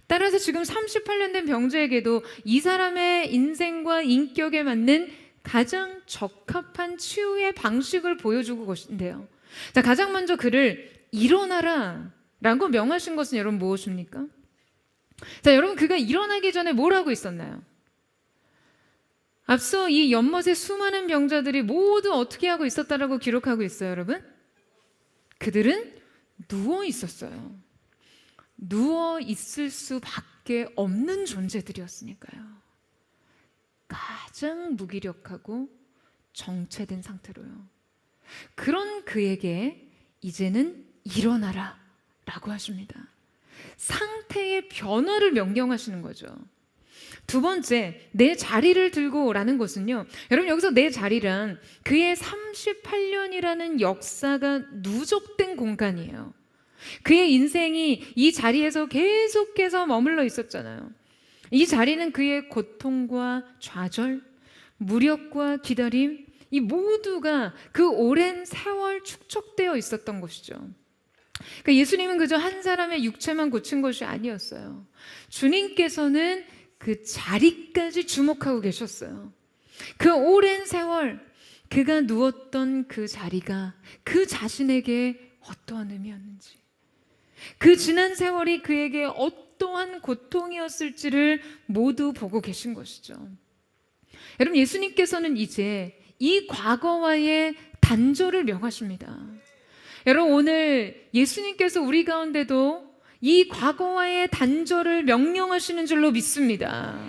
따라서 지금 38년 된 병자에게도 이 사람의 인생과 인격에 맞는 가장 적합한 치유의 방식을 보여주고 계신데요. 자, 가장 먼저 그를 일어나라 라고 명하신 것은 여러분 무엇입니까? 자, 여러분 그가 일어나기 전에 뭘 하고 있었나요? 앞서 이 연못의 수많은 병자들이 모두 어떻게 하고 있었다라고 기록하고 있어요, 여러분? 그들은 누워 있었어요. 누워 있을 수밖에 없는 존재들이었으니까요. 가장 무기력하고 정체된 상태로요. 그런 그에게 이제는 일어나라 라고 하십니다. 상태의 변화를 명령하시는 거죠. 두 번째, 내 자리를 들고 라는 것은요, 여러분 여기서 내 자리란 그의 38년이라는 역사가 누적된 공간이에요. 그의 인생이 이 자리에서 계속해서 머물러 있었잖아요. 이 자리는 그의 고통과 좌절, 무력과 기다림, 이 모두가 그 오랜 세월 축적되어 있었던 것이죠. 그러니까 예수님은 그저 한 사람의 육체만 고친 것이 아니었어요. 주님께서는 그 자리까지 주목하고 계셨어요. 그 오랜 세월 그가 누웠던 그 자리가 그 자신에게 어떠한 의미였는지, 그 지난 세월이 그에게 어떠한 고통이었을지를 모두 보고 계신 것이죠. 여러분, 예수님께서는 이제 이 과거와의 단절을 명하십니다. 여러분, 오늘 예수님께서 우리 가운데도 이 과거와의 단절을 명령하시는 줄로 믿습니다.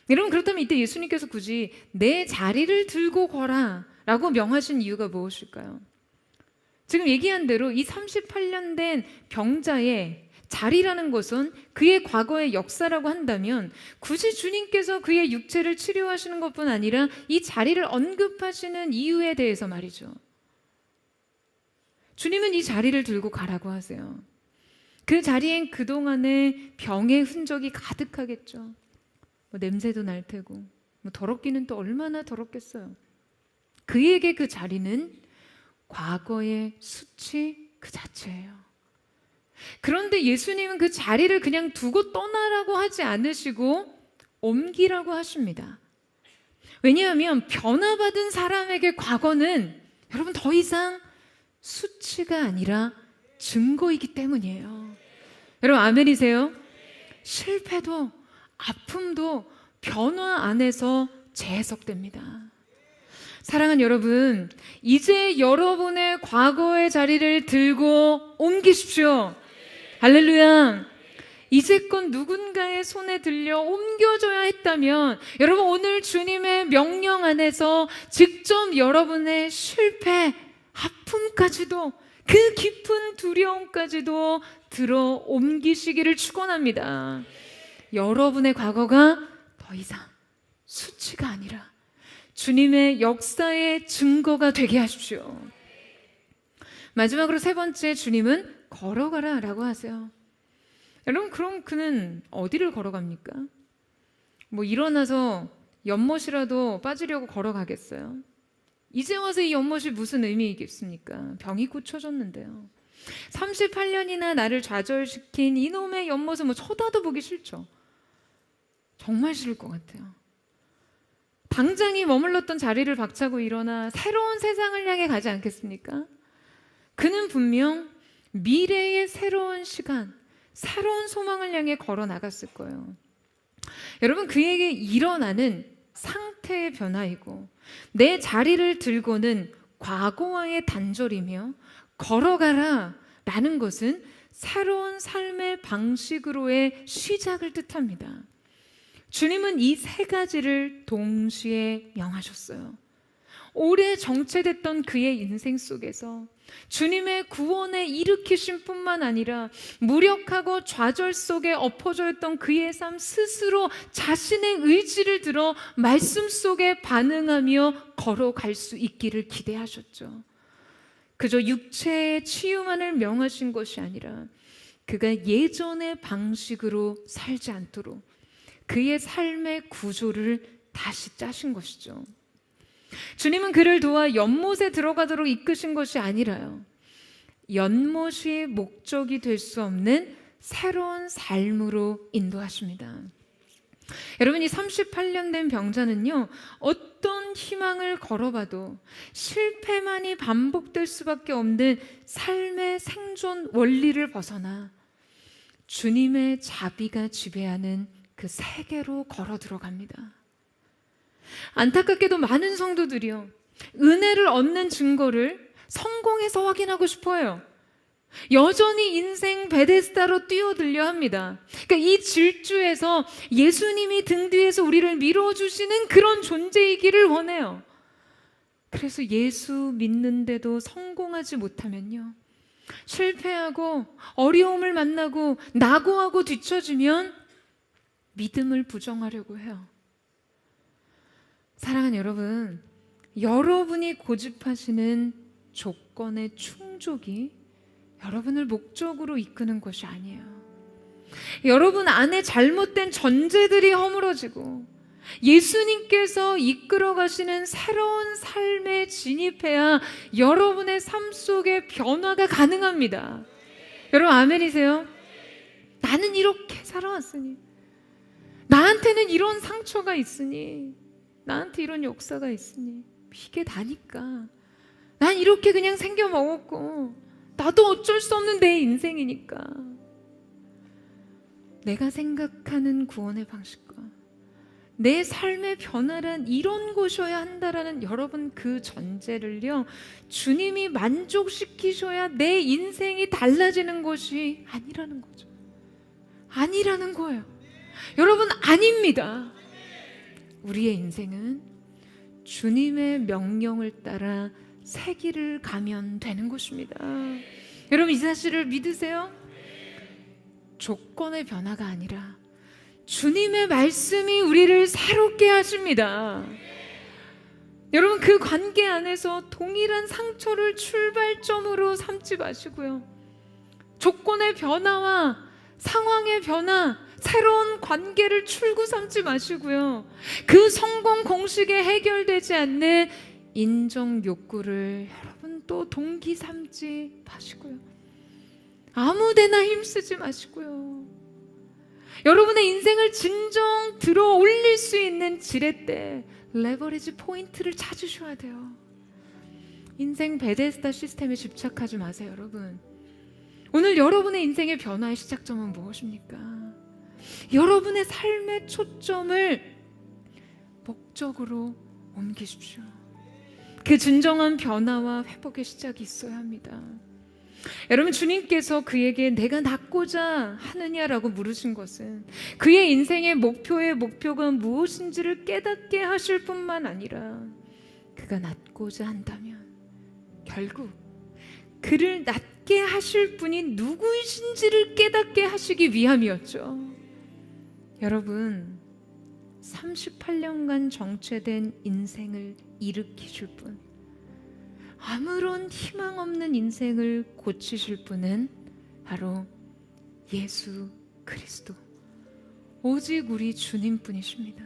여러분, 그렇다면 이때 예수님께서 굳이 내 자리를 들고 거라 라고 명하신 이유가 무엇일까요? 지금 얘기한 대로 이 38년 된 병자의 자리라는 것은 그의 과거의 역사라고 한다면 굳이 주님께서 그의 육체를 치료하시는 것뿐 아니라 이 자리를 언급하시는 이유에 대해서 말이죠. 주님은 이 자리를 들고 가라고 하세요. 그 자리엔 그동안의 병의 흔적이 가득하겠죠. 뭐 냄새도 날 테고, 뭐 더럽기는 또 얼마나 더럽겠어요. 그에게 그 자리는 과거의 수치 그 자체예요. 그런데 예수님은 그 자리를 그냥 두고 떠나라고 하지 않으시고 옮기라고 하십니다. 왜냐하면 변화받은 사람에게 과거는 여러분 더 이상 수치가 아니라 증거이기 때문이에요. 여러분 아멘이세요? 실패도 아픔도 변화 안에서 재해석됩니다. 사랑하는 여러분, 이제 여러분의 과거의 자리를 들고 옮기십시오. 할렐루야. 이제껏 누군가의 손에 들려 옮겨줘야 했다면 여러분 오늘 주님의 명령 안에서 직접 여러분의 실패, 아픔까지도 그 깊은 두려움까지도 들어 옮기시기를 축원합니다. 여러분의 과거가 더 이상 수치가 아니라 주님의 역사의 증거가 되게 하십시오. 마지막으로 세 번째, 주님은 걸어가라 라고 하세요. 여러분, 그럼 그는 어디를 걸어갑니까? 뭐 일어나서 연못이라도 빠지려고 걸어가겠어요? 이제 와서 이 연못이 무슨 의미이겠습니까? 병이 고쳐졌는데요. 38년이나 나를 좌절시킨 이놈의 연못은 뭐 쳐다도 보기 싫죠. 정말 싫을 것 같아요. 당장이 머물렀던 자리를 박차고 일어나 새로운 세상을 향해 가지 않겠습니까? 그는 분명 미래의 새로운 시간, 새로운 소망을 향해 걸어 나갔을 거예요. 여러분, 그에게 일어나는 상태의 변화이고 내 자리를 들고는 과거와의 단절이며 걸어가라 라는 것은 새로운 삶의 방식으로의 시작을 뜻합니다. 주님은 이 세 가지를 동시에 명하셨어요. 오래 정체됐던 그의 인생 속에서 주님의 구원에 일으키심 뿐만 아니라 무력하고 좌절 속에 엎어져 있던 그의 삶 스스로 자신의 의지를 들어 말씀 속에 반응하며 걸어갈 수 있기를 기대하셨죠. 그저 육체의 치유만을 명하신 것이 아니라 그가 예전의 방식으로 살지 않도록 그의 삶의 구조를 다시 짜신 것이죠. 주님은 그를 도와 연못에 들어가도록 이끄신 것이 아니라요, 연못이 목적이 될 수 없는 새로운 삶으로 인도하십니다. 여러분, 이 38년 된 병자는요, 어떤 희망을 걸어봐도 실패만이 반복될 수밖에 없는 삶의 생존 원리를 벗어나 주님의 자비가 지배하는 그 세계로 걸어 들어갑니다. 안타깝게도 많은 성도들이요, 은혜를 얻는 증거를 성공해서 확인하고 싶어요. 여전히 인생 베데스다로 뛰어들려 합니다. 그러니까 이 질주에서 예수님이 등 뒤에서 우리를 밀어주시는 그런 존재이기를 원해요. 그래서 예수 믿는데도 성공하지 못하면요, 실패하고 어려움을 만나고 낙오하고 뒤처지면 믿음을 부정하려고 해요. 사랑하는 여러분, 여러분이 고집하시는 조건의 충족이 여러분을 목적으로 이끄는 것이 아니에요. 여러분 안에 잘못된 전제들이 허물어지고 예수님께서 이끌어 가시는 새로운 삶에 진입해야 여러분의 삶 속에 변화가 가능합니다. 여러분 아멘이세요? 나는 이렇게 살아왔으니, 나한테는 이런 상처가 있으니, 나한테 이런 역사가 있으니, 이게 다니까 난 이렇게 그냥 생겨 먹었고, 나도 어쩔 수 없는 내 인생이니까. 내가 생각하는 구원의 방식과 내 삶의 변화란 이런 것이어야 한다라는 여러분 그 전제를요, 주님이 만족시키셔야 내 인생이 달라지는 것이 아니라는 거죠. 아니라는 거예요. 여러분, 아닙니다. 우리의 인생은 주님의 명령을 따라 새 길을 가면 되는 것입니다. 여러분, 이 사실을 믿으세요? 조건의 변화가 아니라 주님의 말씀이 우리를 새롭게 하십니다. 여러분, 그 관계 안에서 동일한 상처를 출발점으로 삼지 마시고요, 조건의 변화와 상황의 변화, 새로운 관계를 출구 삼지 마시고요, 그 성공 공식에 해결되지 않는 인정 욕구를 여러분 또 동기 삼지 마시고요, 아무데나 힘쓰지 마시고요, 여러분의 인생을 진정 들어 올릴 수 있는 지렛대, 레버리지 포인트를 찾으셔야 돼요. 인생 베데스다 시스템에 집착하지 마세요. 여러분, 오늘 여러분의 인생의 변화의 시작점은 무엇입니까? 여러분의 삶의 초점을 목적으로 옮기십시오. 그 진정한 변화와 회복의 시작이 있어야 합니다. 여러분, 주님께서 그에게 내가 낫고자 하느냐라고 물으신 것은 그의 인생의 목표가 무엇인지를 깨닫게 하실 뿐만 아니라 그가 낫고자 한다면 결국 그를 낫게 하실 분이 누구이신지를 깨닫게 하시기 위함이었죠. 여러분, 38년간 정체된 인생을 일으키실 분, 아무런 희망 없는 인생을 고치실 분은 바로 예수 그리스도, 오직 우리 주님뿐이십니다.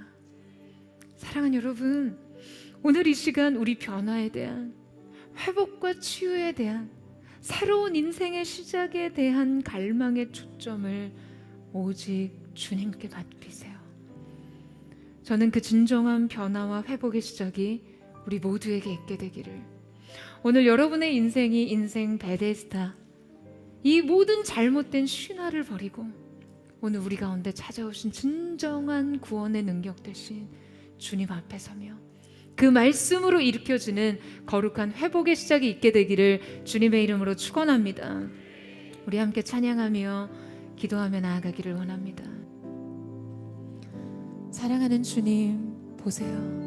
사랑하는 여러분, 오늘 이 시간 우리 변화에 대한, 회복과 치유에 대한, 새로운 인생의 시작에 대한 갈망의 초점을 오직 주님께 맡기세요. 저는 그 진정한 변화와 회복의 시작이 우리 모두에게 있게 되기를, 오늘 여러분의 인생이 인생 베데스다, 이 모든 잘못된 신화를 버리고 오늘 우리 가운데 찾아오신 진정한 구원의 능력 되신 주님 앞에 서며 그 말씀으로 일으켜지는 거룩한 회복의 시작이 있게 되기를 주님의 이름으로 축원합니다. 우리 함께 찬양하며 기도하며 나아가기를 원합니다. 사랑하는 주님, 보세요.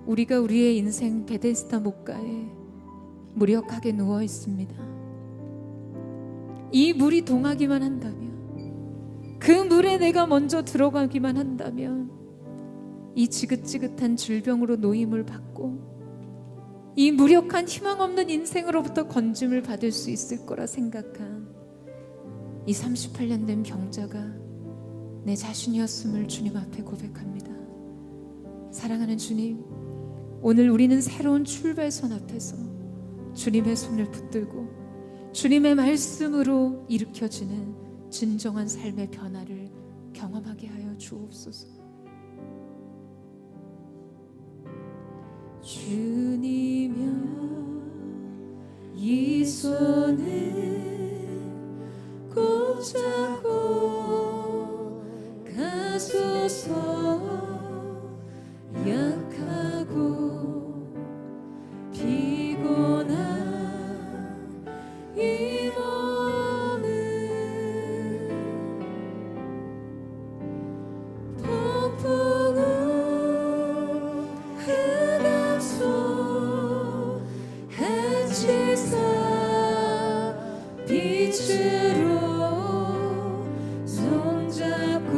우리가 우리의 인생 베데스다 목가에 무력하게 누워 있습니다. 이 물이 동하기만 한다면, 그 물에 내가 먼저 들어가기만 한다면 이 지긋지긋한 질병으로 노임을 받고 이 무력한 희망 없는 인생으로부터 건짐을 받을 수 있을 거라 생각한 이 38년 된 병자가 내 자신이었음을 주님 앞에 고백합니다. 사랑하는 주님, 오늘 우리는 새로운 출발선 앞에서 주님의 손을 붙들고 주님의 말씀으로 일으켜지는 진정한 삶의 변화를 경험하게 하여 주옵소서. 주님여, 이 손을 꼭 잡고 가소서. 약하고 피곤한 이 몸을 폭풍우 흑암속 해치사 빛으로 손잡고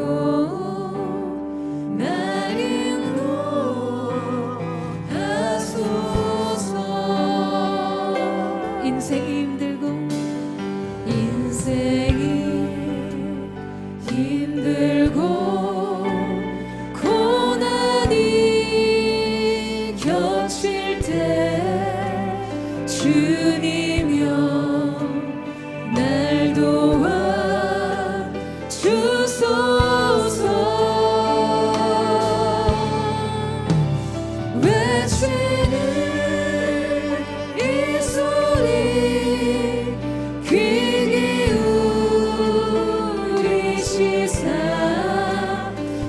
인생이 힘들고 고난이 겹칠 때 주님여 날 도와 주소서. 외치는 이 소리 귀 기울이시사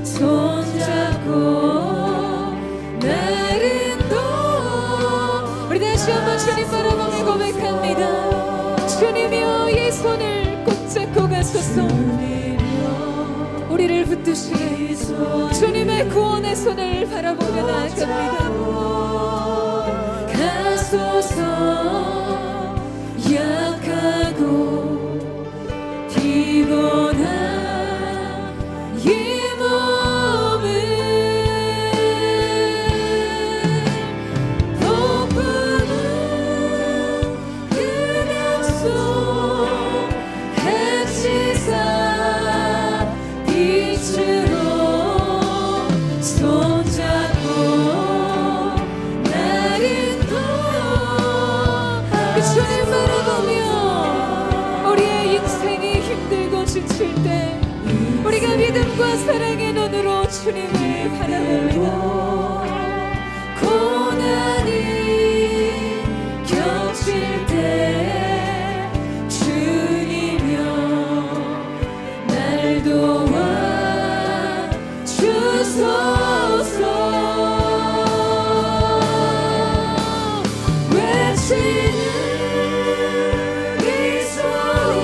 손잡고 날 인도. 우리 다시 한번 주님 바라보며 고백합니다. 주님이여, 이 손을 꼭 잡고 가소서. 우리를 붙드시네. 주님의 구원의 손을 바라보며 나아갑니다. 가소서. 약하고 피곤한 이 몸을 폭풍은 흑암속 해치사 빛으로 손잡고 날 인도. 그 주님 바라보며 우리의 인생이 힘들고 지칠 때 우리가 믿음과 사랑의 눈으로 주님을 바라봅니다. 고난이 겹칠 때 주님여 날 도와 주소서. 외치는 이 소리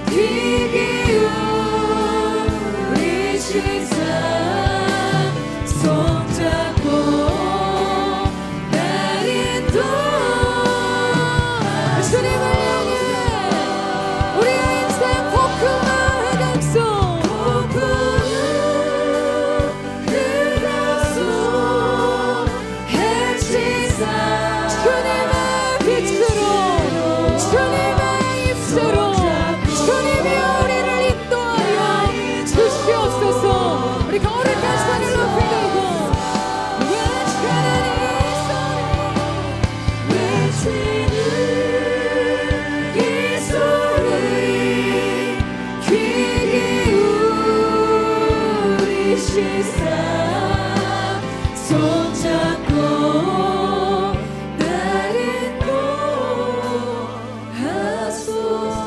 귀 기울이시사 손잡고 날 인도. 주님을 향해 우리의 인생 폭풍과 흑암속 해치사 주님의 빛으로 주님의 입술로 주님이 우리를 인도하여 주시옵소서. 우리 거룩한 손을 높이 들고 외치는 이 소리 귀 기울이시사 손잡고 날 인도하소서.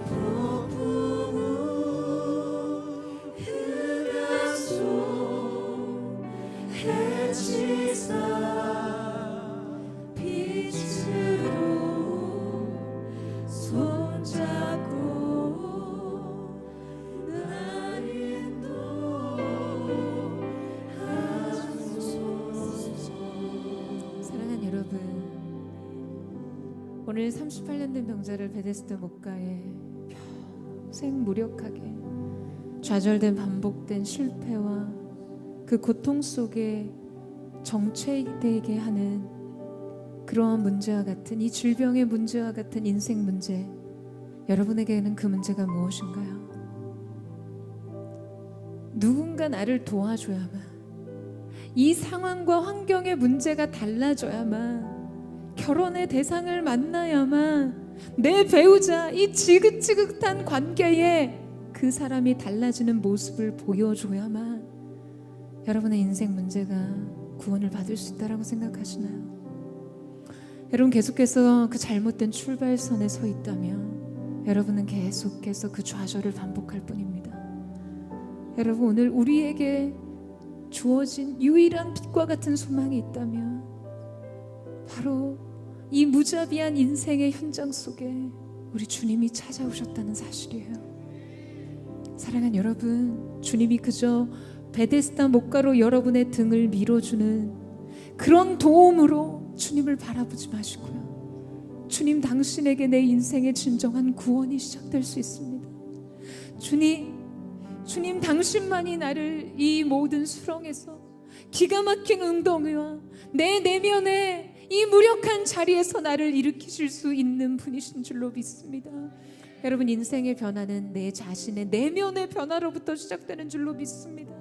폭풍 흑암속 해치사 빛으로 손잡고 날 인도하소서. 사랑하는 여러분, 오늘 38년 된 병자를 베데스다 목가에 평생 무력하게 좌절된 반복된 실패와 그 고통 속에 정체되게 하는 그러한 문제와 같은 이 질병의 문제와 같은 인생 문제, 여러분에게는 그 문제가 무엇인가요? 누군가 나를 도와줘야만, 이 상황과 환경의 문제가 달라져야만, 결혼의 대상을 만나야만, 내 배우자 이 지긋지긋한 관계에 그 사람이 달라지는 모습을 보여줘야만 여러분의 인생 문제가 구원을 받을 수 있다라고 생각하시나요? 여러분 계속해서 그 잘못된 출발선에 서 있다면 여러분은 계속해서 그 좌절을 반복할 뿐입니다. 여러분 오늘 우리에게 주어진 유일한 빛과 같은 소망이 있다면 바로 이 무자비한 인생의 현장 속에 우리 주님이 찾아오셨다는 사실이에요. 사랑하는 여러분, 주님이 그저 베데스다 목가로 여러분의 등을 밀어주는 그런 도움으로 주님을 바라보지 마시고요, 주님 당신에게 내 인생의 진정한 구원이 시작될 수 있습니다. 주님 당신만이 나를 이 모든 수렁에서, 기가 막힌 웅덩이와 내 내면의 이 무력한 자리에서 나를 일으키실 수 있는 분이신 줄로 믿습니다. 여러분 인생의 변화는 내 자신의 내면의 변화로부터 시작되는 줄로 믿습니다.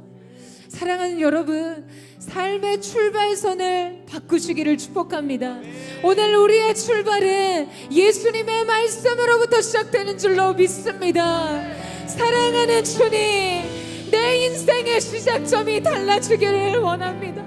사랑하는 여러분, 삶의 출발선을 바꾸시기를 축복합니다. 오늘 우리의 출발은 예수님의 말씀으로부터 시작되는 줄로 믿습니다. 사랑하는 주님, 내 인생의 시작점이 달라지기를 원합니다.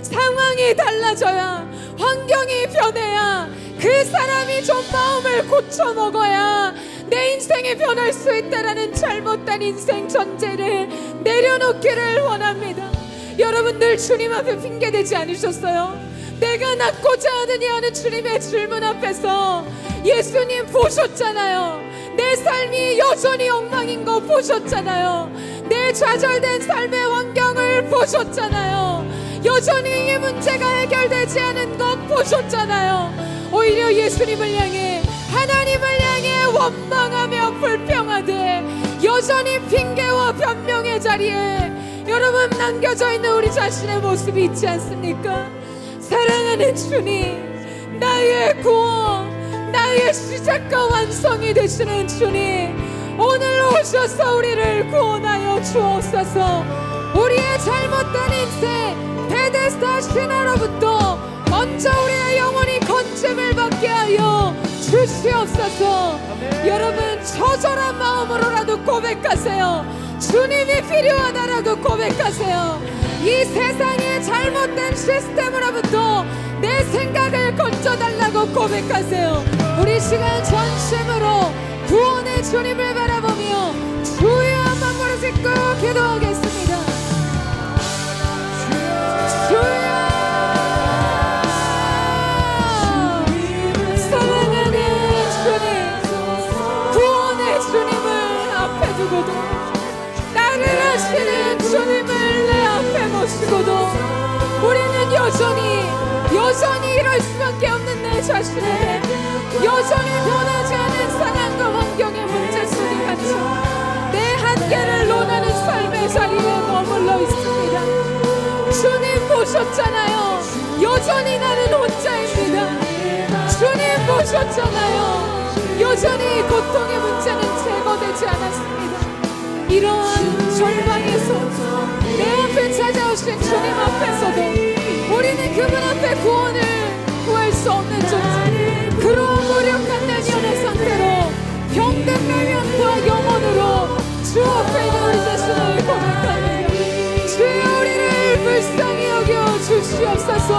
상황이 달라져야, 환경이 변해야, 그 사람이 좀 마음을 고쳐 먹어야 내 인생이 변할 수 있다라는 잘못된 인생 전제를 내려놓기를 원합니다. 여러분들 주님 앞에 핑계대지 않으셨어요? 내가 낳고자 하느냐 하는 주님의 질문 앞에서 예수님 보셨잖아요. 내 삶이 여전히 엉망인 거 보셨잖아요. 내 좌절된 삶의 환경을 보셨잖아요. 여전히 이 문제가 해결되지 않은 것 보셨잖아요. 오히려 예수님을 향해, 하나님을 향해 원망하며 불평하되 여전히 핑계와 변명의 자리에 여러분 남겨져 있는 우리 자신의 모습이 있지 않습니까? 사랑하는 주님, 나의 구원, 나의 시작과 완성이 되시는 주님, 오늘 오셔서 우리를 구원하여 주옵소서. 우리의 잘못된 인생 베데스다 신화로부터 먼저 우리의 영혼이 건짐을 받게 하여 주시옵소서. 여러분 처절한 마음으로라도 고백하세요. 주님이 필요하다라고 고백하세요. 이 세상의 잘못된 시스템으로부터 내 생각을 건져달라고 고백하세요. 우리 시간 전심으로 구원의 주님을 바라보며 주여 한번 무릎 꿇고 기도하겠습니다. 주여, 사랑하는 주님, 구원의 주님을 앞에 두고도, 나를 아시는 주님을 내 앞에 모시고도 우리는 여전히 이럴 수밖에 없는 내 자신에게 여전히 변하지 않은 상황과 환경의 문제 속에 갇혀 내 한계를 논하는 삶의 자리에 머물러 있습니다. 주님 보셨잖아요. 여전히 나는 혼자입니다. 주님 보셨잖아요. 여전히 고통의 문제는 제거되지 않았습니다. 이러한 절망에서 내 앞에 찾아오신 주님 앞에서도 우리는 그분 앞에 구원을 구할 수 없는 존재, 그러한 무력한 내면의 상태로 병든 내면과 영혼으로 주 앞에 있는 우리 자신을 고백합니다. 주여 우리를 불쌍히 여겨 주시옵소서.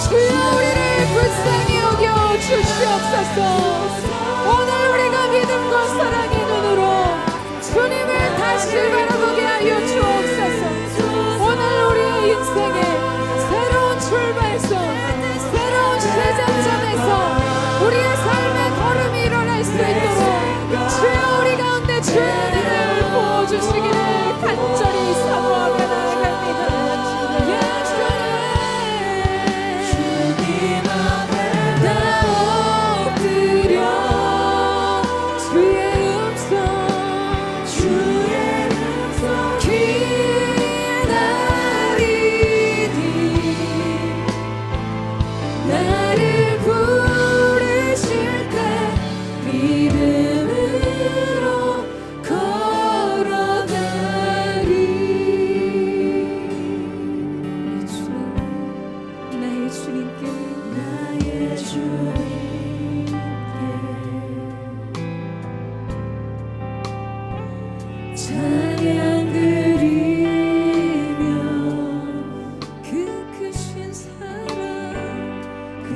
주여 우리를 불쌍히 여겨 주시옵소서. 오늘 우리가 믿음과 사랑의 눈으로 주님을 다시 바라보게 하여 주옵소서. 오늘 우리의 인생에 새로운 출발선, 새로운 시작점에서 우리의 삶의 걸음이 일어날 수 있도록 주여 우리 가운데 주의 은혜를 부어주시기를 간절히 사모하며 나아갑니다. 주님 앞에 다 엎드려 주의 음성 기다리니 나를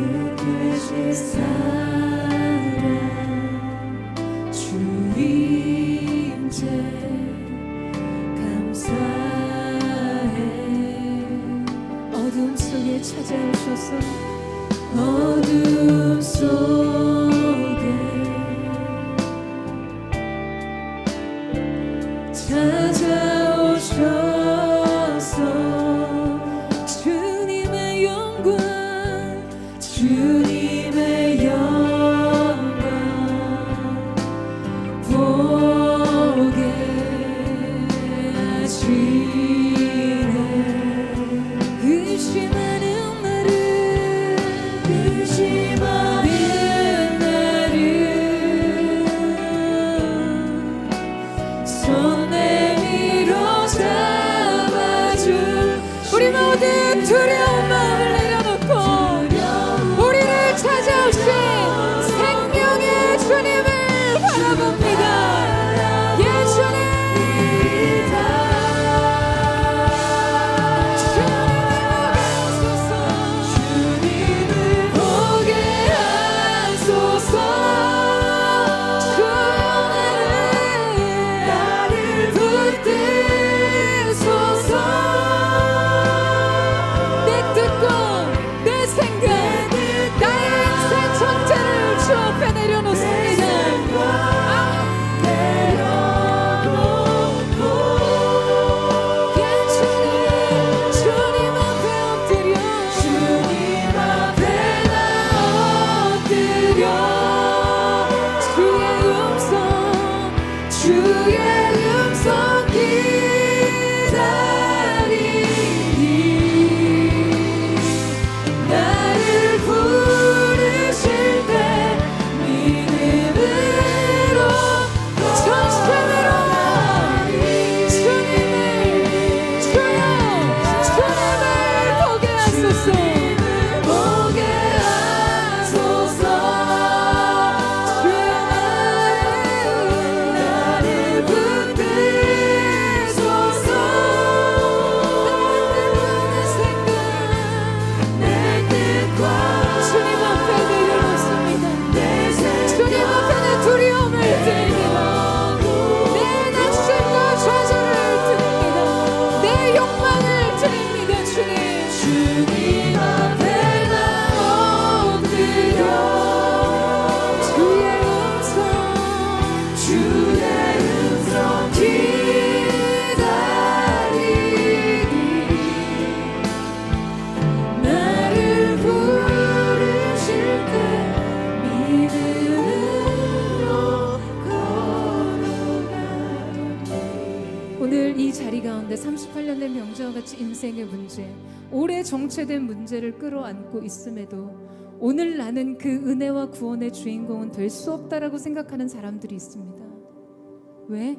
그 크신 사랑 주 임재 감사해. 어둠 속에 찾아오셔서 어둠 속에 찾아오셔서 주님의 영광 주님의 영광 보게 하시네. 의심하는 나를 손 내밀어 잡아줄 우리 모두 두려운 마음을 내려놓고 우리를 찾아오신 생명의 주님을 바라봅니다. 예수님 주님을 보게 하소서. 나를 붙드소서. 내 뜻과 내 생각 나의 인생 전체를 주 앞에 내려놓습니다. 주님 앞에 엎드려 주의 음성 기다리니 나를 부르실 때 믿음으로 전심으로 주님을 보게 하소서. 오늘 이 자리 가운데 38년 된 병자와 같이 인생의 문제, 오래 정체된 문제를 끌어안고 있음에도 오늘 나는 그 은혜와 구원의 주인공은 될 수 없다라고 생각하는 사람들이 있습니다. 왜?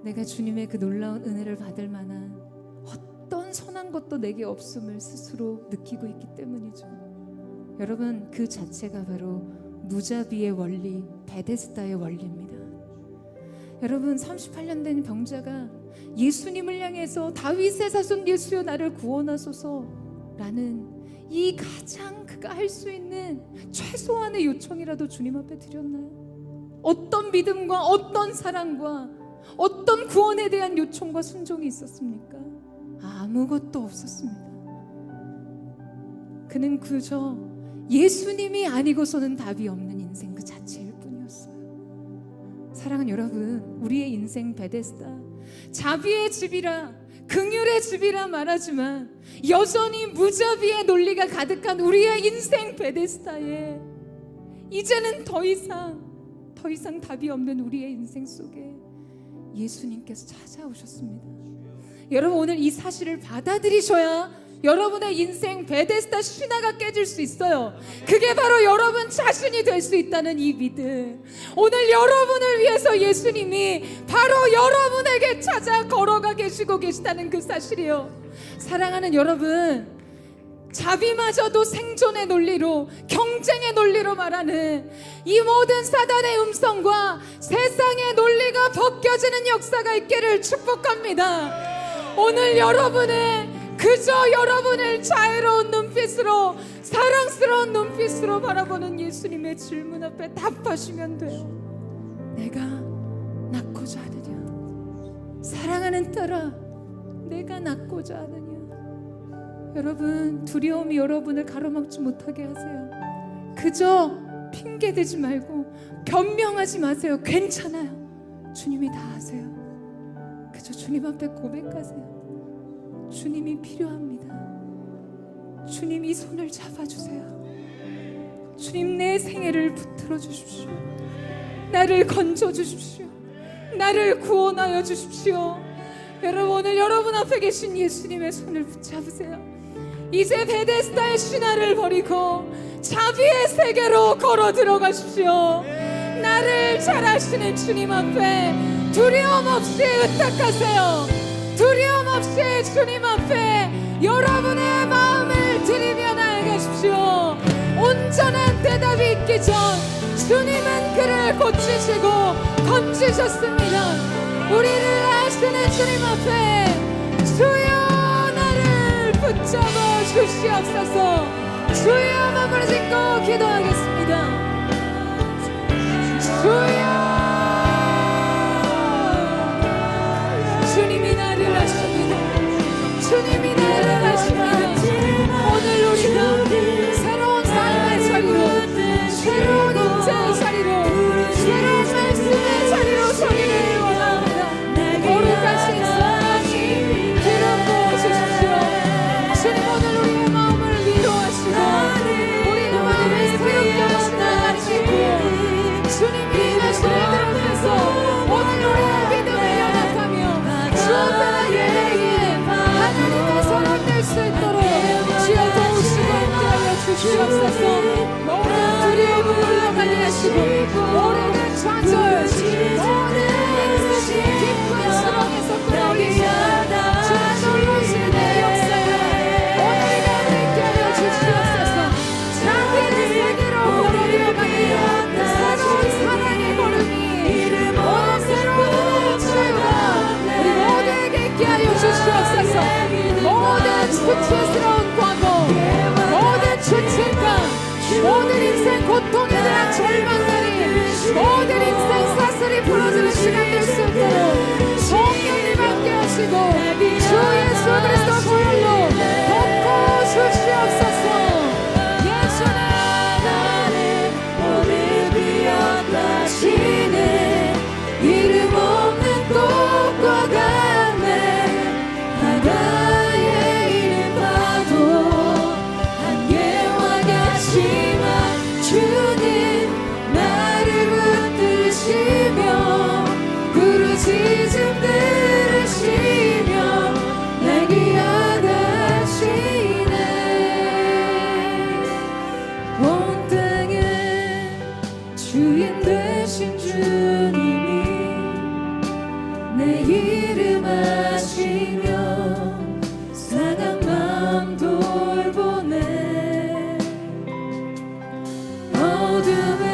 내가 주님의 그 놀라운 은혜를 받을 만한 어떤 선한 것도 내게 없음을 스스로 느끼고 있기 때문이죠. 여러분, 그 자체가 바로 무자비의 원리, 베데스다의 원리입니다. 여러분, 38년 된 병자가 예수님을 향해서 다윗의 자손 예수여 나를 구원하소서 라는 이 가장 그가 할 수 있는 최소한의 요청이라도 주님 앞에 드렸나요? 어떤 믿음과 어떤 사랑과 어떤 구원에 대한 요청과 순종이 있었습니까? 아무것도 없었습니다. 그는 그저 예수님이 아니고서는 답이 없는 인생 그 자체일 뿐이었어요. 사랑하는 여러분, 우리의 인생 베데스다, 자비의 집이라 긍휼의 집이라 말하지만 여전히 무자비의 논리가 가득한 우리의 인생 베데스다에 이제는 더 이상 답이 없는 우리의 인생 속에 예수님께서 찾아오셨습니다. 여러분, 오늘 이 사실을 받아들이셔야 여러분의 인생 베데스다 신화가 깨질 수 있어요. 그게 바로 여러분 자신이 될 수 있다는 이 믿음. 오늘 여러분을 위해서 예수님이 바로 여러분에게 찾아 걸어가 계시고 계시다는 그 사실이에요. 사랑하는 여러분, 자비마저도 생존의 논리로, 경쟁의 논리로 말하는 이 모든 사단의 음성과 세상의 논리가 벗겨지는 역사가 있기를 축복합니다. 오늘 여러분의 그 그저 여러분을 자애로운 눈빛으로, 사랑스러운 눈빛으로 바라보는 예수님의 질문 앞에 답하시면 돼요. 내가 낳고자 하느냐? 사랑하는 딸아, 내가 낳고자 하느냐? 여러분, 두려움이 여러분을 가로막지 못하게 하세요. 그저 핑계대지 말고 변명하지 마세요. 괜찮아요. 주님이 다 아세요. 그저 주님 앞에 고백하세요. 주님이 필요합니다. 주님 이 손을 잡아주세요. 주님 내 생애를 붙들어 주십시오. 나를 건져 주십시오. 나를 구원하여 주십시오. 여러분, 오늘 여러분 앞에 계신 예수님의 손을 붙잡으세요. 이제 베데스다의 신화를 버리고 자비의 세계로 걸어 들어가십시오. 나를 잘 아시는 주님 앞에 두려움 없이 의탁하세요. 두려움 없이 주님 앞에 여러분의 마음을 드리며 나아가십시오. 온전한 대답이 있기 전 주님은 그를 고치시고 건지셨습니다. 우리를 아시는 주님 앞에 주여 나를 붙잡아 주시옵소서. 주여 마음을 짓고 기도하겠습니다. 주여, 주님이 나를 아십니다. 주님이 나를 아십니다. 오늘 우리가 새로운 삶의 자리로, 새로운 인자의 자리로, 새로운 말씀의 자리로 서기를 원합니다. 거룩하신 하나님, 기름 부어주십시오. 주님, 오늘 우리의 마음을 위로하시고 우리의 마음을 새롭게 하시는 하나님이고, 주님이 임하시는 이들 앞에서 오늘 우리의 믿음을 연합하며 주 하나님에게 하나님의 손을 뗄 수 있도록 주여 도우시고 함께하여 주시옵소서. 모든 두려움을 물러가게 하시고 오래된 좌절, 모든 깊은 수렁에서 끌어오리시고 주의 놀라신 내 역사를 오늘 가득히 하여 주시옵소서. 자기의 세계로 걸어들어가게 새로운 사랑의 걸음이, 오늘 새로운 출발 우리 모두에게 있게 하여 주시옵소서. 모든 수치스러운 과거, 모든 죄책감, 모든 인생 고통에 대한 절망들이, 모든 인생 사슬이 풀어지는 시간 될 수 있도록 성령님 함께 하시고 주 예수 그리스도 보혈로 덮고 주시옵소서. 예수는 나를 오늘 비었다시네. 이름 없는 꽃과 같네. 바다에 있는 파도 안개와 같지만 주는 나를 붙드시며 부르짖음 들으시며 날 기억하시네. 온 땅의 주인 되신 주님이 내 이름 아시며 상한 마음 돌보네. 어둠을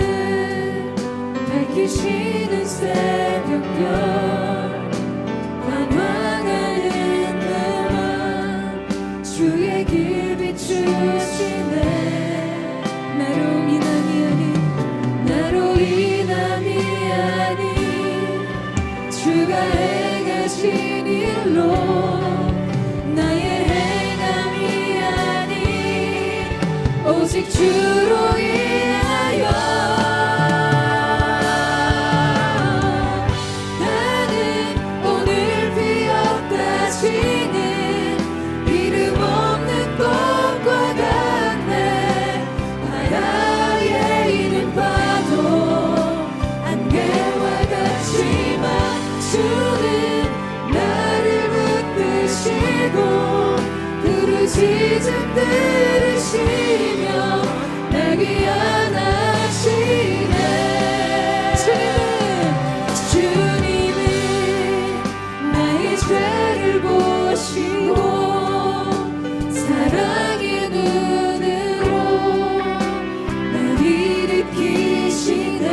밝히시는 새벽별 관광하는 나만 주의 길 비추시네. 나로 인함이 아닌, 나로 인함이 아닌 주가 행하신 일로, 나의 행함이 아닌 오직 주로 인하여 나는 오늘 피었다시는 이름 없는 꽃과 같네. 바다에 있는 파도 안개와 같지만 주는 나를 붙드시고 부르짖음 들으시며 날 귀환하시네. 주님은 나의 죄를 보시고 사랑의 눈으로 날 일으키시네.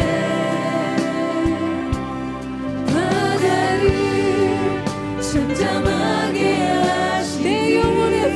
바다를 잠잠하게 하시네. 내 영혼의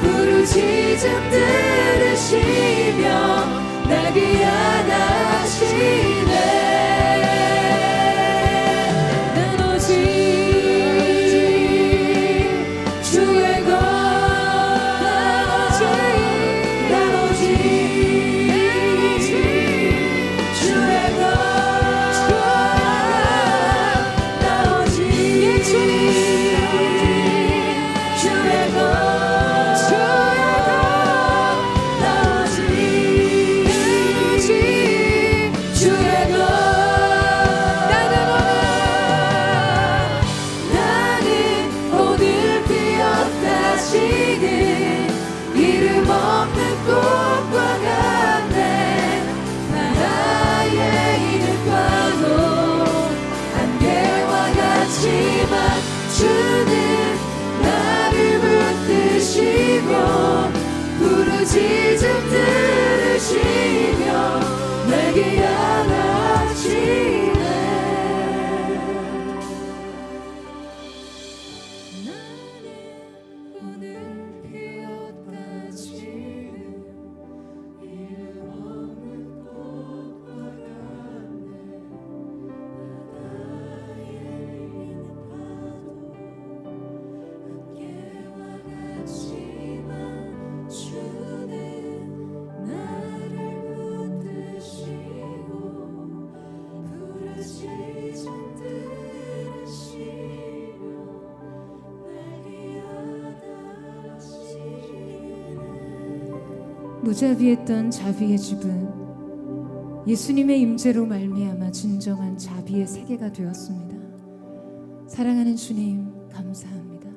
부르짖음 들으시며 날 귀환하시네. 난 오직 주의 것, 난 오직 주의 것, 난 오직 주의 것, 부르짖음 들으시며 내게 안아주시네. 나는 오늘 피었다 지는 이름 없는 꽃과 같네. 바다에 있는 파도 안개와 같지만 주는 나를 붙드시고 부르짖음 들으시며 날 귀환하시네. 무자비했던 자비의 집은 예수님의 임재로 말미암아 진정한 자비의 세계가 되었습니다. 사랑하는 주님, 감사합니다.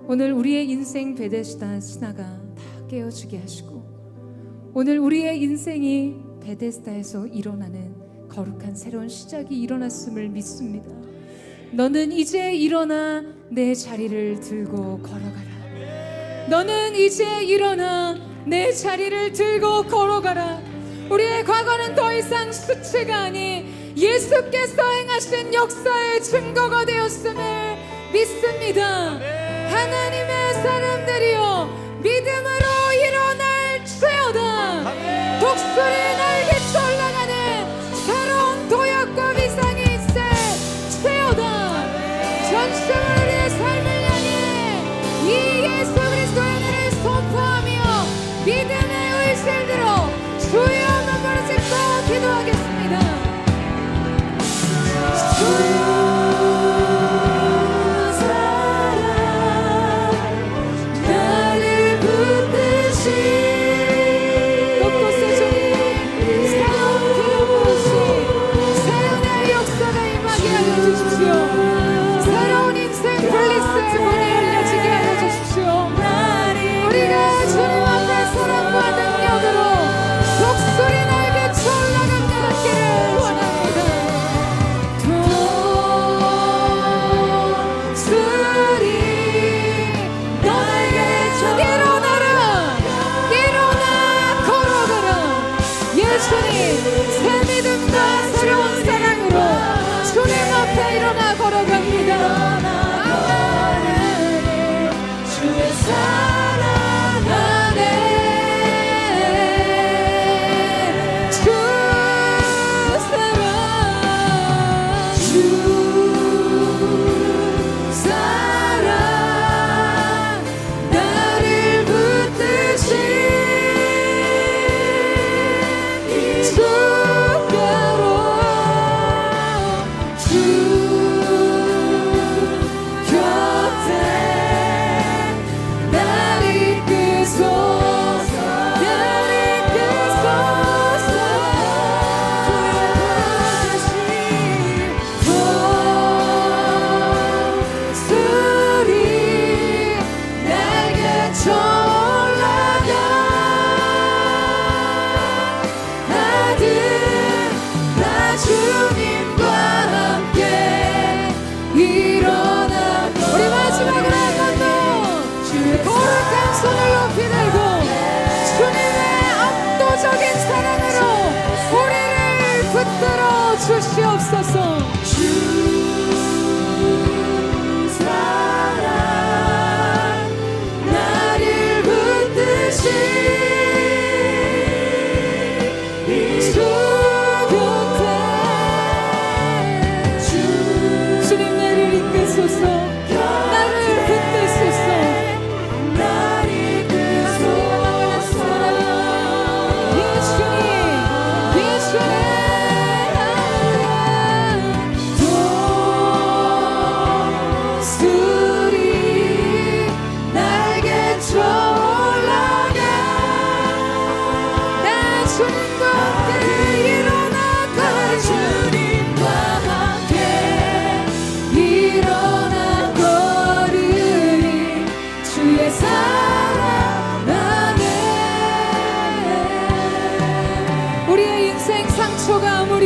오늘 우리의 인생 베데스다 신화가 다 깨어지게 하시고 오늘 우리의 인생이 베데스다에서 일어나는 거룩한 새로운 시작이 일어났음을 믿습니다. 너는 이제 일어나 내 자리를 들고 걸어가라. 너는 이제 일어나 내 자리를 들고 걸어가라. 우리의 과거는 더 이상 수치가 아닌 예수께서 행하신 역사의 증거가 되었음을 믿습니다. 하나님의 사람들이여 믿음으로 일어날지어다. 독수리 날개쳐 올라가는 새로운 도약과 위상이 있을지어다. 전심으로 우리의 삶을 향해 이 예수 그리스도의 은혜를 선포하며 믿음의 의지를 들어 주여 한번 부르짖고 기도하겠습니다. 주여 새로운 인생 블리스의 문이 열려지게 하여 주십시오. 우리가 주님 앞에 서로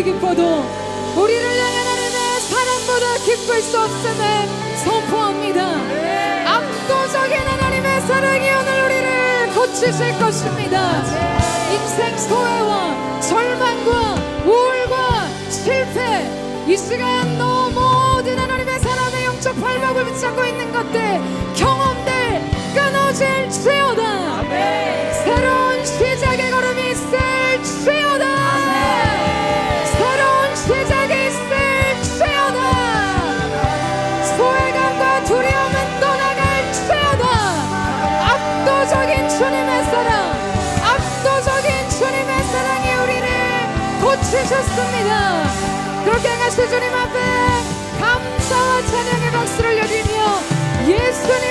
기뻐도 우리를 향한 하나님의 사랑보다 기쁠 수 없음을 선포합니다. 압도적인 하나님의 사랑이 오늘 우리를 고치실 것입니다. 인생 소외와 절망과 우울과 실패, 이 시간 너 모든 하나님의 사랑의 영적 발목을 붙잡고 있는 것들, 경험들 끊어질지어다. 새로운 시작의 걸음이 있을지어다. 새로운 시작이 있을지어다. 소외감과 두려움은 떠나갈지어다. 압도적인 주님의 사랑, 압도적인 주님의 사랑이 우리를 고치셨습니다. 그렇게 행하실 주님 앞에 감사와 찬양의 박수를 여기며 예수님